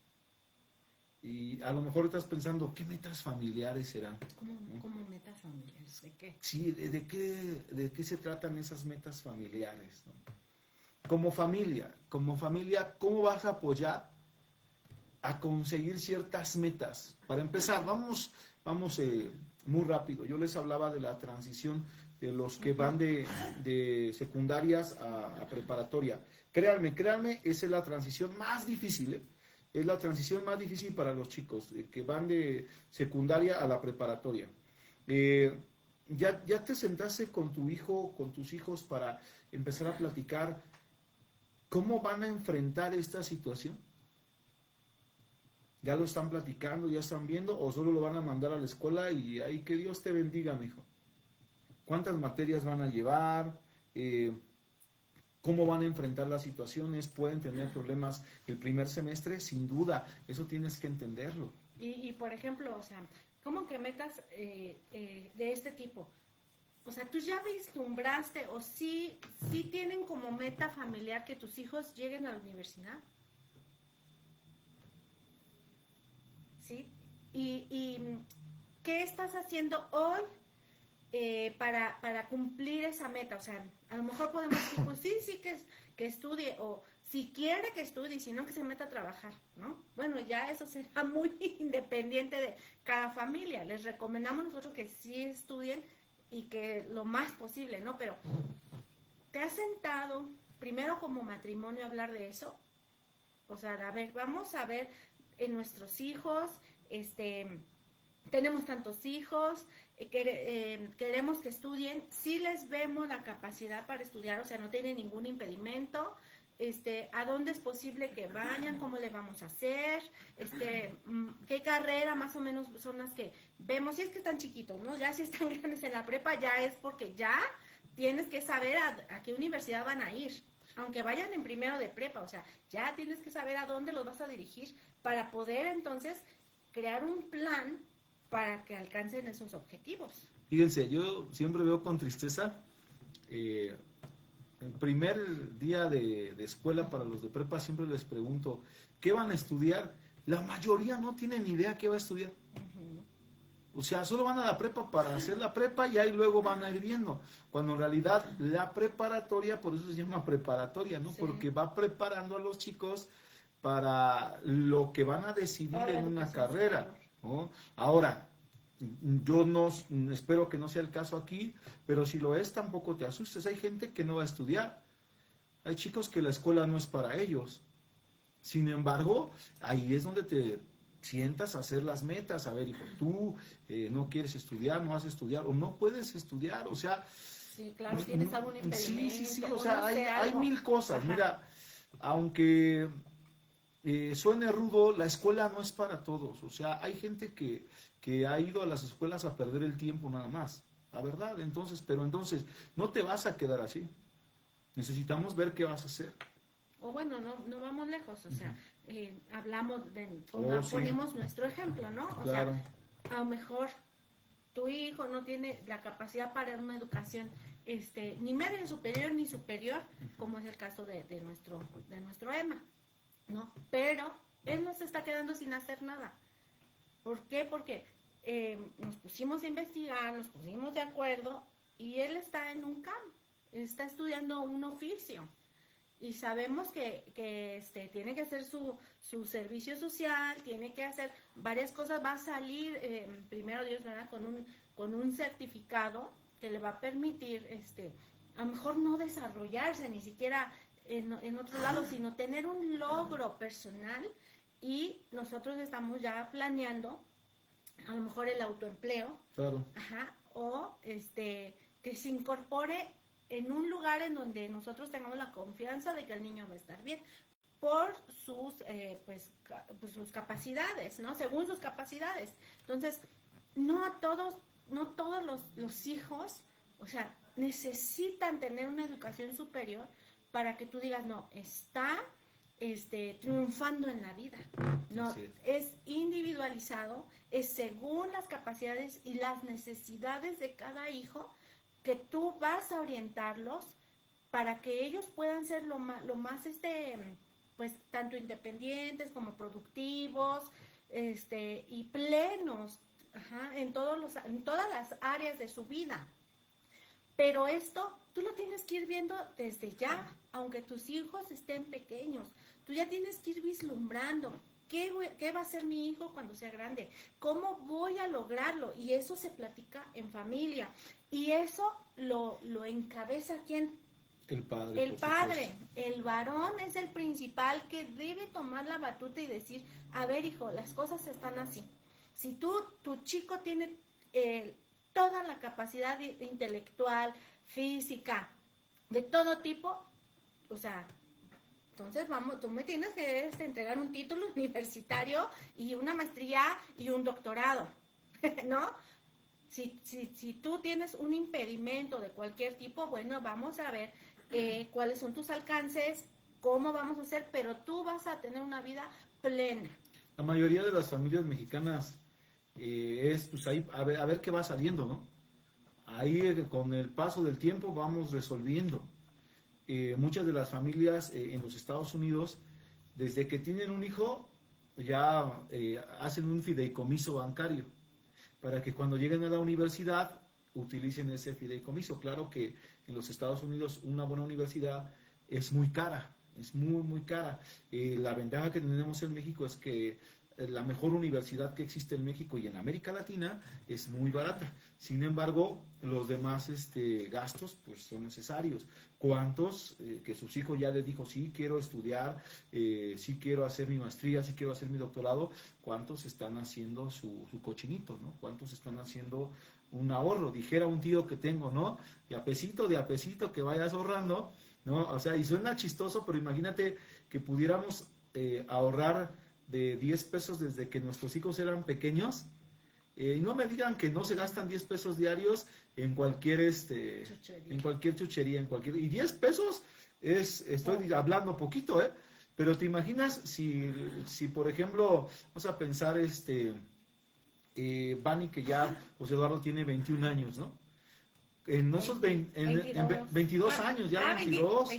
Y a lo mejor estás pensando, ¿qué metas familiares serán? ¿Cómo metas familiares? ¿De qué? Sí, ¿de qué se tratan esas metas familiares, ¿no? Como familia, ¿cómo vas a apoyar a conseguir ciertas metas? Para empezar, vamos muy rápido. Yo les hablaba de la transición de los que van de secundarias a preparatoria. Créanme, esa es la transición más difícil, ¿eh? Es la transición más difícil para los chicos que van de secundaria a la preparatoria. ¿Ya te sentaste con tu hijo, con tus hijos para empezar a platicar cómo van a enfrentar esta situación? ¿Ya lo están platicando, ya están viendo o solo lo van a mandar a la escuela y ahí que Dios te bendiga, mijo? ¿Cuántas materias van a llevar? ¿Cómo van a enfrentar las situaciones? ¿Pueden tener problemas el primer semestre? Sin duda, eso tienes que entenderlo. Y por ejemplo, o sea, ¿cómo que metas de este tipo? O sea, ¿tú ya vislumbraste o sí tienen como meta familiar que tus hijos lleguen a la universidad? ¿Sí? ¿Y qué estás haciendo hoy para cumplir esa meta? O sea, a lo mejor podemos decir, pues sí que estudie, o si quiere que estudie, si no que se meta a trabajar, ¿no? Bueno, ya eso será muy independiente de cada familia. Les recomendamos nosotros que sí estudien y que lo más posible, ¿no? Pero, ¿te has sentado primero como matrimonio a hablar de eso? O sea, a ver, vamos a ver en nuestros hijos, tenemos tantos hijos, queremos que estudien, sí les vemos la capacidad para estudiar, o sea, no tienen ningún impedimento, a dónde es posible que vayan, cómo le vamos a hacer, qué carrera más o menos son las que vemos, si es que están chiquitos, ¿no? Ya si están grandes en la prepa, ya es porque ya tienes que saber a qué universidad van a ir, aunque vayan en primero de prepa, o sea, ya tienes que saber a dónde los vas a dirigir para poder entonces crear un plan para que alcancen esos objetivos. Fíjense, yo siempre veo con tristeza el primer día de escuela para los de prepa, siempre les pregunto, ¿qué van a estudiar? La mayoría no tienen ni idea qué va a estudiar. O sea, solo van a la prepa para hacer la prepa y ahí luego van a ir viendo. Cuando en realidad la preparatoria, por eso se llama preparatoria, ¿no? Sí. Porque va preparando a los chicos para lo que van a decidir en una carrera, ¿no? Ahora, yo no espero que no sea el caso aquí, pero si lo es, tampoco te asustes. Hay gente que no va a estudiar. Hay chicos que la escuela no es para ellos. Sin embargo, ahí es donde sientas a hacer las metas, a ver, hijo, tú no quieres estudiar, no vas a estudiar, o no puedes estudiar, o sea, Sí, claro, tienes algún impedimento. sí, o o sea, no sé, hay algo. mil cosas, Ajá. mira, aunque suene rudo, la escuela no es para todos, o sea, hay gente que ha ido a las escuelas a perder el tiempo nada más, la verdad, entonces, pero entonces, no te vas a quedar así, necesitamos ver qué vas a hacer. O bueno, no vamos lejos, o sea, hablamos de, Oh, sí. ponemos nuestro ejemplo, ¿no? O Claro, sea, a lo mejor tu hijo no tiene la capacidad para una educación ni media ni superior ni superior, como es el caso de nuestro Emma, ¿no? Pero él no se está quedando sin hacer nada. ¿Por qué? Porque nos pusimos a investigar, nos pusimos de acuerdo y él está en un campo, está estudiando un oficio. Y sabemos que tiene que hacer su servicio social, tiene que hacer varias cosas, va a salir, primero Dios, ¿verdad? Con un certificado que le va a permitir, a lo mejor no desarrollarse ni siquiera en otro lado, sino tener un logro personal. Y nosotros estamos ya planeando, a lo mejor el autoempleo, claro. ajá, o que se incorpore en un lugar en donde nosotros tengamos la confianza de que el niño va a estar bien por sus sus capacidades, ¿no? Según sus capacidades. Entonces, no todos los hijos, o sea, necesitan tener una educación superior para que tú digas, no, está triunfando en la vida. No, es individualizado, es según las capacidades y las necesidades de cada hijo, que tú vas a orientarlos para que ellos puedan ser lo más pues tanto independientes como productivos, y plenos, ajá, en todas las áreas de su vida. Pero esto tú lo tienes que ir viendo desde ya, aunque tus hijos estén pequeños. Tú ya tienes que ir vislumbrando qué va a ser mi hijo cuando sea grande, cómo voy a lograrlo. Y eso se platica en familia. Y eso lo encabeza ¿quién? El padre. El padre. El varón es el principal que debe tomar la batuta y decir, a ver, hijo, las cosas están así. Si tu chico tiene toda la capacidad intelectual, física, de todo tipo, o sea, entonces tú me tienes que entregar un título universitario y una maestría y un doctorado, ¿no? Si tú tienes un impedimento de cualquier tipo, bueno, vamos a ver cuáles son tus alcances, cómo vamos a hacer, pero tú vas a tener una vida plena. La mayoría de las familias mexicanas es, pues ahí, a ver qué va saliendo, ¿no? Ahí con el paso del tiempo vamos resolviendo. Muchas de las familias en los Estados Unidos, desde que tienen un hijo, ya hacen un fideicomiso bancario para que cuando lleguen a la universidad utilicen ese fideicomiso. Claro que en los Estados Unidos una buena universidad es muy cara, es muy, muy cara. La ventaja que tenemos en México es que la mejor universidad que existe en México y en América Latina es muy barata. Sin embargo, los demás gastos pues son necesarios. ¿Cuántos que sus hijos ya les dijo, sí, quiero estudiar, sí quiero hacer mi maestría, sí quiero hacer mi doctorado? ¿Cuántos están haciendo su cochinito, ¿no? ¿Cuántos están haciendo un ahorro? Dijera un tío que tengo, ¿no? De a pesito que vayas ahorrando, ¿no? O sea, y suena chistoso, pero imagínate que pudiéramos ahorrar de 10 pesos desde que nuestros hijos eran pequeños. Y no me digan que no se gastan 10 pesos diarios en cualquier chuchería, y 10 pesos estoy hablando poquito, pero te imaginas si por ejemplo, vamos a pensar Vani, que ya José Eduardo tiene 21 años, ¿no? En esos 22 años, ya 22,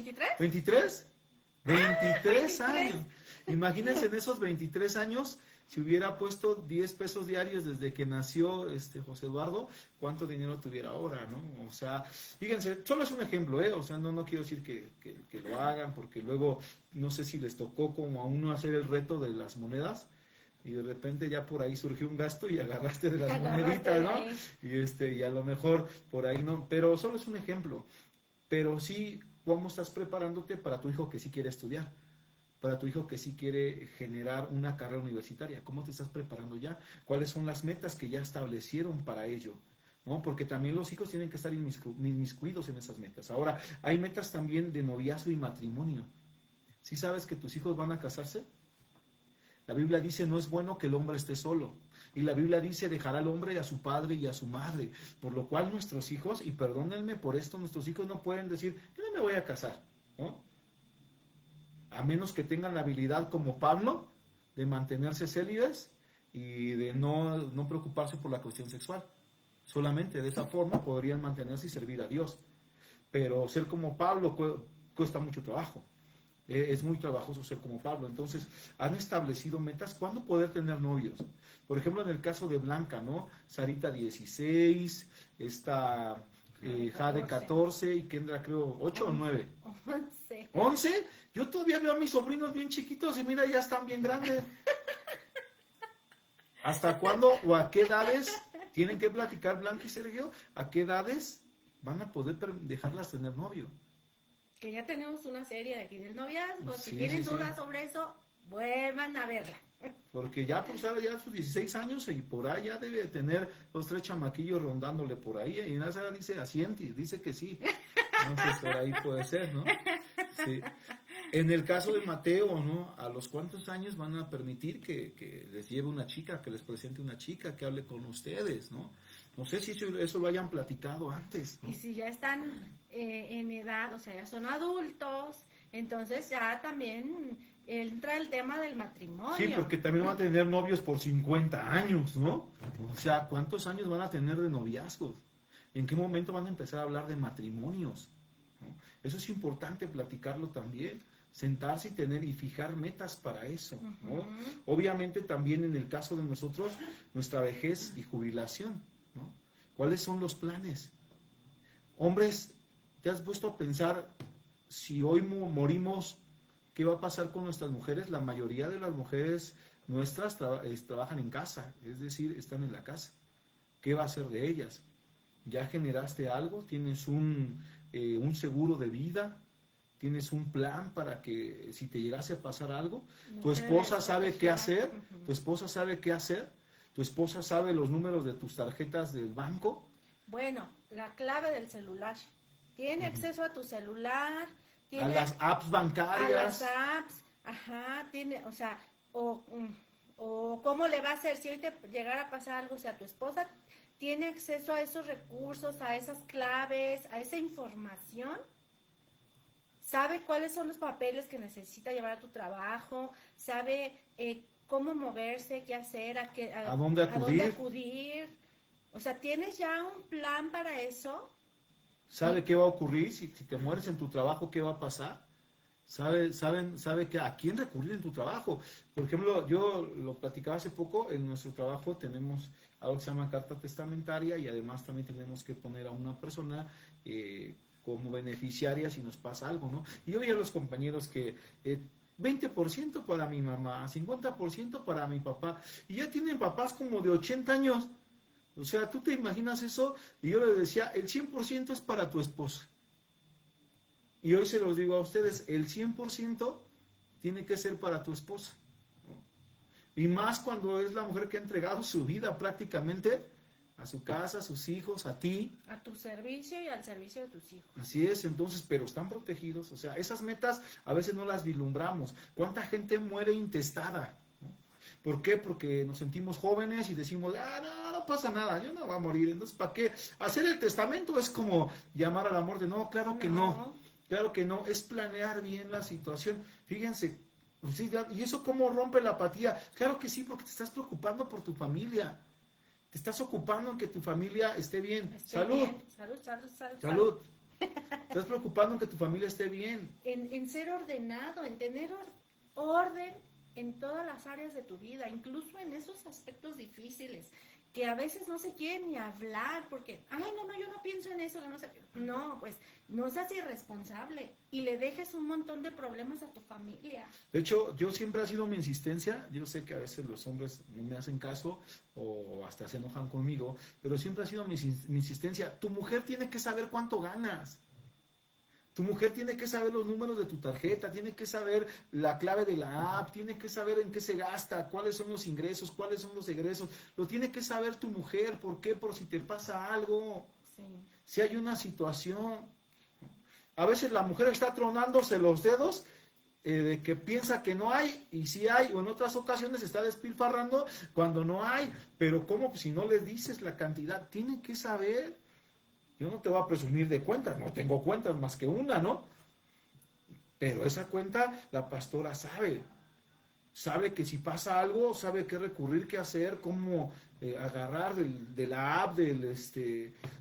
23 años. Imagínense en esos 23 años, si hubiera puesto 10 pesos diarios desde que nació José Eduardo, ¿cuánto dinero tuviera ahora, no? O sea, fíjense, solo es un ejemplo, O sea, no quiero decir que lo hagan, porque luego no sé si les tocó como a uno hacer el reto de las monedas, y de repente ya por ahí surgió un gasto y agarraste de las moneditas, ¿no? Y a lo mejor por ahí no, pero solo es un ejemplo. Pero sí, ¿cómo estás preparándote para tu hijo que sí quiere estudiar? para tu hijo que sí quiere generar una carrera universitaria? ¿Cómo te estás preparando ya? ¿Cuáles son las metas que ya establecieron para ello? ¿No? Porque también los hijos tienen que estar inmiscuidos en esas metas. Ahora, hay metas también de noviazgo y matrimonio. ¿Sí sabes que tus hijos van a casarse? La Biblia dice, no es bueno que el hombre esté solo. Y la Biblia dice, dejará al hombre a su padre y a su madre. Por lo cual nuestros hijos, y perdónenme por esto, nuestros hijos no pueden decir, yo no me voy a casar, ¿no? A menos que tengan la habilidad como Pablo de mantenerse célibes y de no preocuparse por la cuestión sexual. Solamente de esa forma podrían mantenerse y servir a Dios. Pero ser como Pablo cuesta mucho trabajo. Es muy trabajoso ser como Pablo. Entonces, han establecido metas. ¿Cuándo poder tener novios? Por ejemplo, en el caso de Blanca, ¿no? Sarita 16, esta Jade 14 y Kendra creo 8 o 9. 11. ¿11? Yo todavía veo a mis sobrinos bien chiquitos y mira, ya están bien grandes. ¿Hasta cuándo o a qué edades tienen que platicar Blanca y Sergio? ¿A qué edades van a poder dejarlas tener novio? Que ya tenemos una serie de aquí del noviazgo. Sí, Si tienen sí, dudas sí. sobre eso, vuelvan a verla. Porque ya pues ahora ya sus 16 años y por ahí ya debe de tener los 3 chamaquillos rondándole por ahí. Y Nasa dice asiente, dice que sí. Entonces por ahí puede ser, ¿no? Sí. En el caso de Mateo, ¿no? ¿A los cuántos años van a permitir que les lleve una chica, que les presente una chica, que hable con ustedes, ¿no? No sé si eso lo hayan platicado antes, ¿no? Y si ya están en edad, o sea, ya son adultos, entonces ya también entra el tema del matrimonio. Sí, porque también van a tener novios por 50 años, ¿no? O sea, ¿cuántos años van a tener de noviazgos? ¿En qué momento van a empezar a hablar de matrimonios? ¿No? Eso es importante platicarlo también, sentarse y tener y fijar metas para eso, ¿no? Ujú. Obviamente también en el caso de nosotros, nuestra vejez y jubilación, ¿no? ¿Cuáles son los planes? Hombres, ¿te has puesto a pensar si hoy morimos, qué va a pasar con nuestras mujeres? La mayoría de las mujeres nuestras trabajan en casa, es decir, están en la casa. ¿Qué va a ser de ellas? ¿Ya generaste algo? ¿Tienes un seguro de vida? ¿Tienes un plan para que si te llegase a pasar algo? No ¿Tu te esposa sabe qué desproteger. hacer? Ujú. ¿Tu esposa sabe qué hacer? ¿Tu esposa sabe los números de tus tarjetas del banco? Bueno, la clave del celular. Tiene acceso a tu celular, ¿A tiene las apps a bancarias? las apps, ajá, tiene, o sea, o cómo le va a hacer si hoy te llegara a pasar algo, o sea, tu esposa tiene acceso a esos recursos, a esas claves, a esa información, sabe cuáles son los papeles que necesita llevar a tu trabajo, sabe cómo moverse, qué hacer, ¿A dónde acudir? acudir. O sea, ¿tienes ya un plan para eso? ¿Sabe qué va a ocurrir? Si te mueres en tu trabajo, ¿qué va a pasar? ¿Sabe que a quién recurrir en tu trabajo? Por ejemplo, yo lo platicaba hace poco, en nuestro trabajo tenemos algo que se llama carta testamentaria y además también tenemos que poner a una persona como beneficiaria si nos pasa algo, ¿no? Y yo veía a los compañeros que 20% para mi mamá, 50% para mi papá, y ya tienen papás como de 80 años. O sea, ¿tú te imaginas eso? Y yo les decía, el 100% es para tu esposa. Y hoy se los digo a ustedes, el 100% tiene que ser para tu esposa, ¿no? Y más cuando es la mujer que ha entregado su vida prácticamente a su casa, a sus hijos, a ti. A tu servicio y al servicio de tus hijos. Así es, entonces, pero están protegidos. O sea, esas metas a veces no las vislumbramos. ¿Cuánta gente muere intestada? ¿Por qué? Porque nos sentimos jóvenes y decimos, no pasa nada, yo no voy a morir. Entonces, ¿para qué? Hacer el testamento es como llamar a la muerte. No, claro que no. Claro que no. Es planear bien la situación. Fíjense, sí, ¿y eso cómo rompe la apatía? Claro que sí, porque te estás preocupando por tu familia. Te estás ocupando en que tu familia esté bien. Salud. Bien. Salud. Salud. Te estás preocupando en que tu familia esté bien. En ser ordenado, en tener orden en todas las áreas de tu vida, incluso en esos aspectos difíciles, que a veces no se quiere ni hablar, porque, no, yo no pienso en eso, no sé. No, pues, no seas irresponsable y le dejes un montón de problemas a tu familia. De hecho, yo siempre ha sido mi insistencia, yo sé que a veces los hombres no me hacen caso o hasta se enojan conmigo, pero siempre ha sido mi insistencia, tu mujer tiene que saber cuánto ganas. Tu mujer tiene que saber los números de tu tarjeta, tiene que saber la clave de la app, tiene que saber en qué se gasta, cuáles son los ingresos, cuáles son los egresos. Lo tiene que saber tu mujer. ¿Por qué? Por si te pasa algo, Sí. si hay una situación. A veces la mujer está tronándose los dedos de que piensa que no hay, y sí hay, o en otras ocasiones está despilfarrando cuando no hay. Pero ¿cómo? Pues si no le dices la cantidad, tiene que saber. Yo no te voy a presumir de cuentas, no tengo cuentas más que una, ¿no? Pero esa cuenta la pastora sabe que si pasa algo, sabe qué recurrir, qué hacer, cómo agarrar de la app,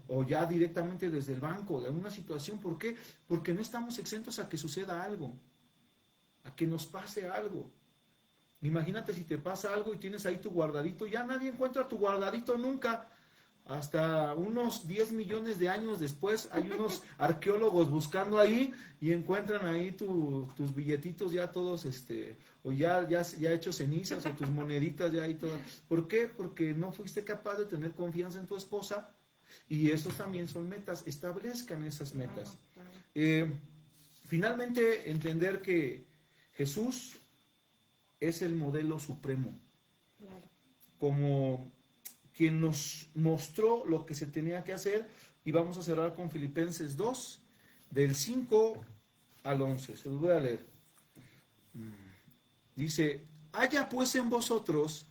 o ya directamente desde el banco, de una situación. ¿Por qué? Porque no estamos exentos a que suceda algo, a que nos pase algo. Imagínate si te pasa algo y tienes ahí tu guardadito, ya nadie encuentra tu guardadito nunca. Hasta unos 10 millones de años después hay unos arqueólogos buscando ahí y encuentran ahí tus billetitos ya todos, o ya hechos cenizas, o tus moneditas ya ahí todas. ¿Por qué? Porque no fuiste capaz de tener confianza en tu esposa, y esos también son metas. Establezcan esas metas. Finalmente, entender que Jesús es el modelo supremo, Claro. como quien nos mostró lo que se tenía que hacer. Y vamos a cerrar con Filipenses 2, del 5 al 11. Se los voy a leer. Dice: haya pues en vosotros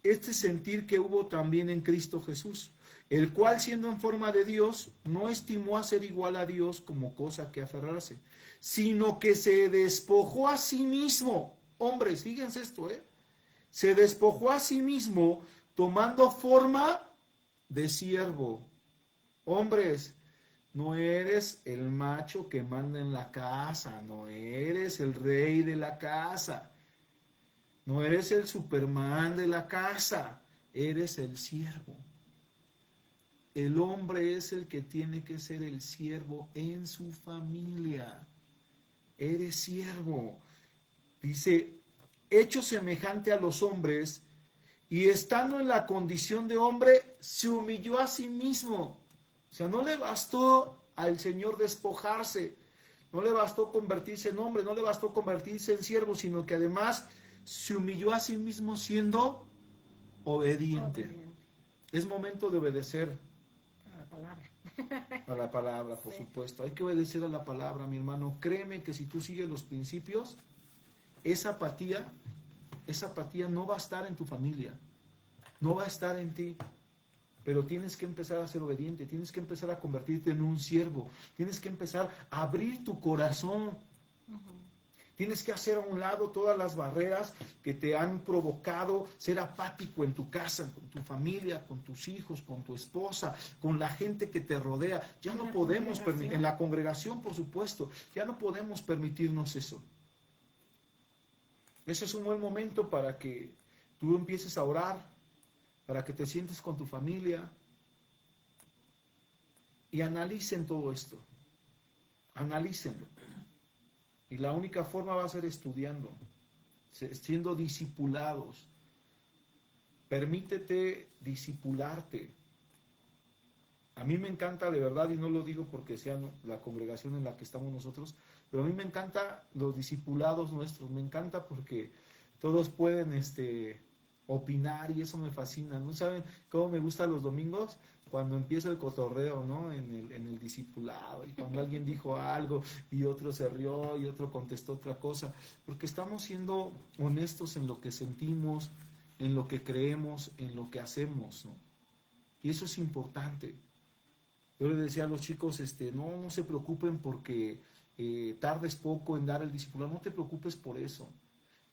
este sentir que hubo también en Cristo Jesús, el cual, siendo en forma de Dios, no estimó a ser igual a Dios como cosa que aferrarse, sino que se despojó a sí mismo. Hombres, fíjense esto, se despojó a sí mismo, tomando forma de siervo. Hombres, no eres el macho que manda en la casa, no eres el rey de la casa, no eres el Superman de la casa, eres el siervo. El hombre es el que tiene que ser el siervo en su familia. Eres siervo. Dice: hecho semejante a los hombres, y estando en la condición de hombre, se humilló a sí mismo. O sea, no le bastó al Señor despojarse, no le bastó convertirse en hombre, no le bastó convertirse en siervo, sino que además se humilló a sí mismo siendo obediente. Es momento de obedecer A la palabra. a la palabra, por supuesto. Hay que obedecer a la palabra, mi hermano. Créeme que si tú sigues los principios, esa apatía no va a estar en tu familia, no va a estar en ti. Pero tienes que empezar a ser obediente, tienes que empezar a convertirte en un siervo, tienes que empezar a abrir tu corazón. Tienes que hacer a un lado todas las barreras que te han provocado ser apático en tu casa, con tu familia, con tus hijos, con tu esposa, con la gente que te rodea. Ya no podemos permitir, en la congregación, por supuesto, ya no podemos permitirnos eso. Ese es un buen momento para que tú empieces a orar, para que te sientes con tu familia y analicen todo esto. Analícenlo. Y la única forma va a ser estudiando, siendo discipulados. Permítete discipularte. A mí me encanta, de verdad, y no lo digo porque sea la congregación en la que estamos nosotros, pero a mí me encanta los discipulados nuestros. Me encanta porque todos pueden opinar, y eso me fascina. ¿No saben cómo me gustan los domingos? Cuando empieza el cotorreo, ¿no? En el discipulado, y cuando alguien dijo algo y otro se rió y otro contestó otra cosa, porque estamos siendo honestos en lo que sentimos, en lo que creemos, en lo que hacemos, ¿no? Y eso es importante. Yo les decía a los chicos, no se preocupen porque tardes poco en dar el discipulado, no te preocupes por eso.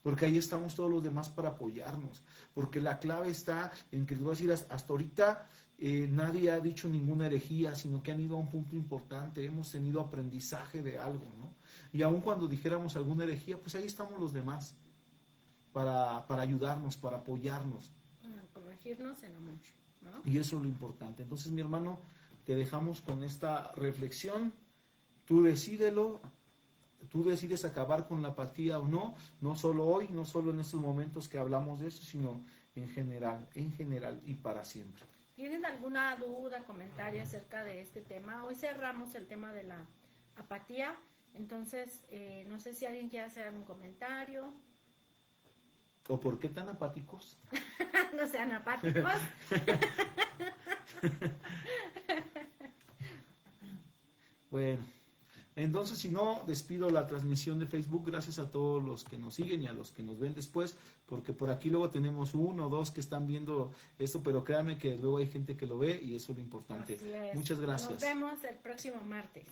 Porque ahí estamos todos los demás para apoyarnos. Porque la clave está en que, les voy a decir, hasta ahorita nadie ha dicho ninguna herejía, sino que han ido a un punto importante. Hemos tenido aprendizaje de algo, ¿no? Y aun cuando dijéramos alguna herejía, pues ahí estamos los demás para ayudarnos, para apoyarnos. Para corregirnos en amor, ¿no? Y eso es lo importante. Entonces, mi hermano, te dejamos con esta reflexión. Tú decídelo. Tú decides acabar con la apatía o no, no solo hoy, no solo en estos momentos que hablamos de eso, sino en general y para siempre. ¿Tienen alguna duda, comentario acerca de este tema? Hoy cerramos el tema de la apatía. Entonces, no sé si alguien quiere hacer algún comentario. ¿O por qué tan apáticos? No sean apáticos. Bueno, entonces si no, despido la transmisión de Facebook. Gracias a todos los que nos siguen y a los que nos ven después, porque por aquí luego tenemos 1 o 2 que están viendo esto, pero créanme que luego hay gente que lo ve y eso es lo importante. Así es. Muchas gracias. Nos vemos el próximo martes.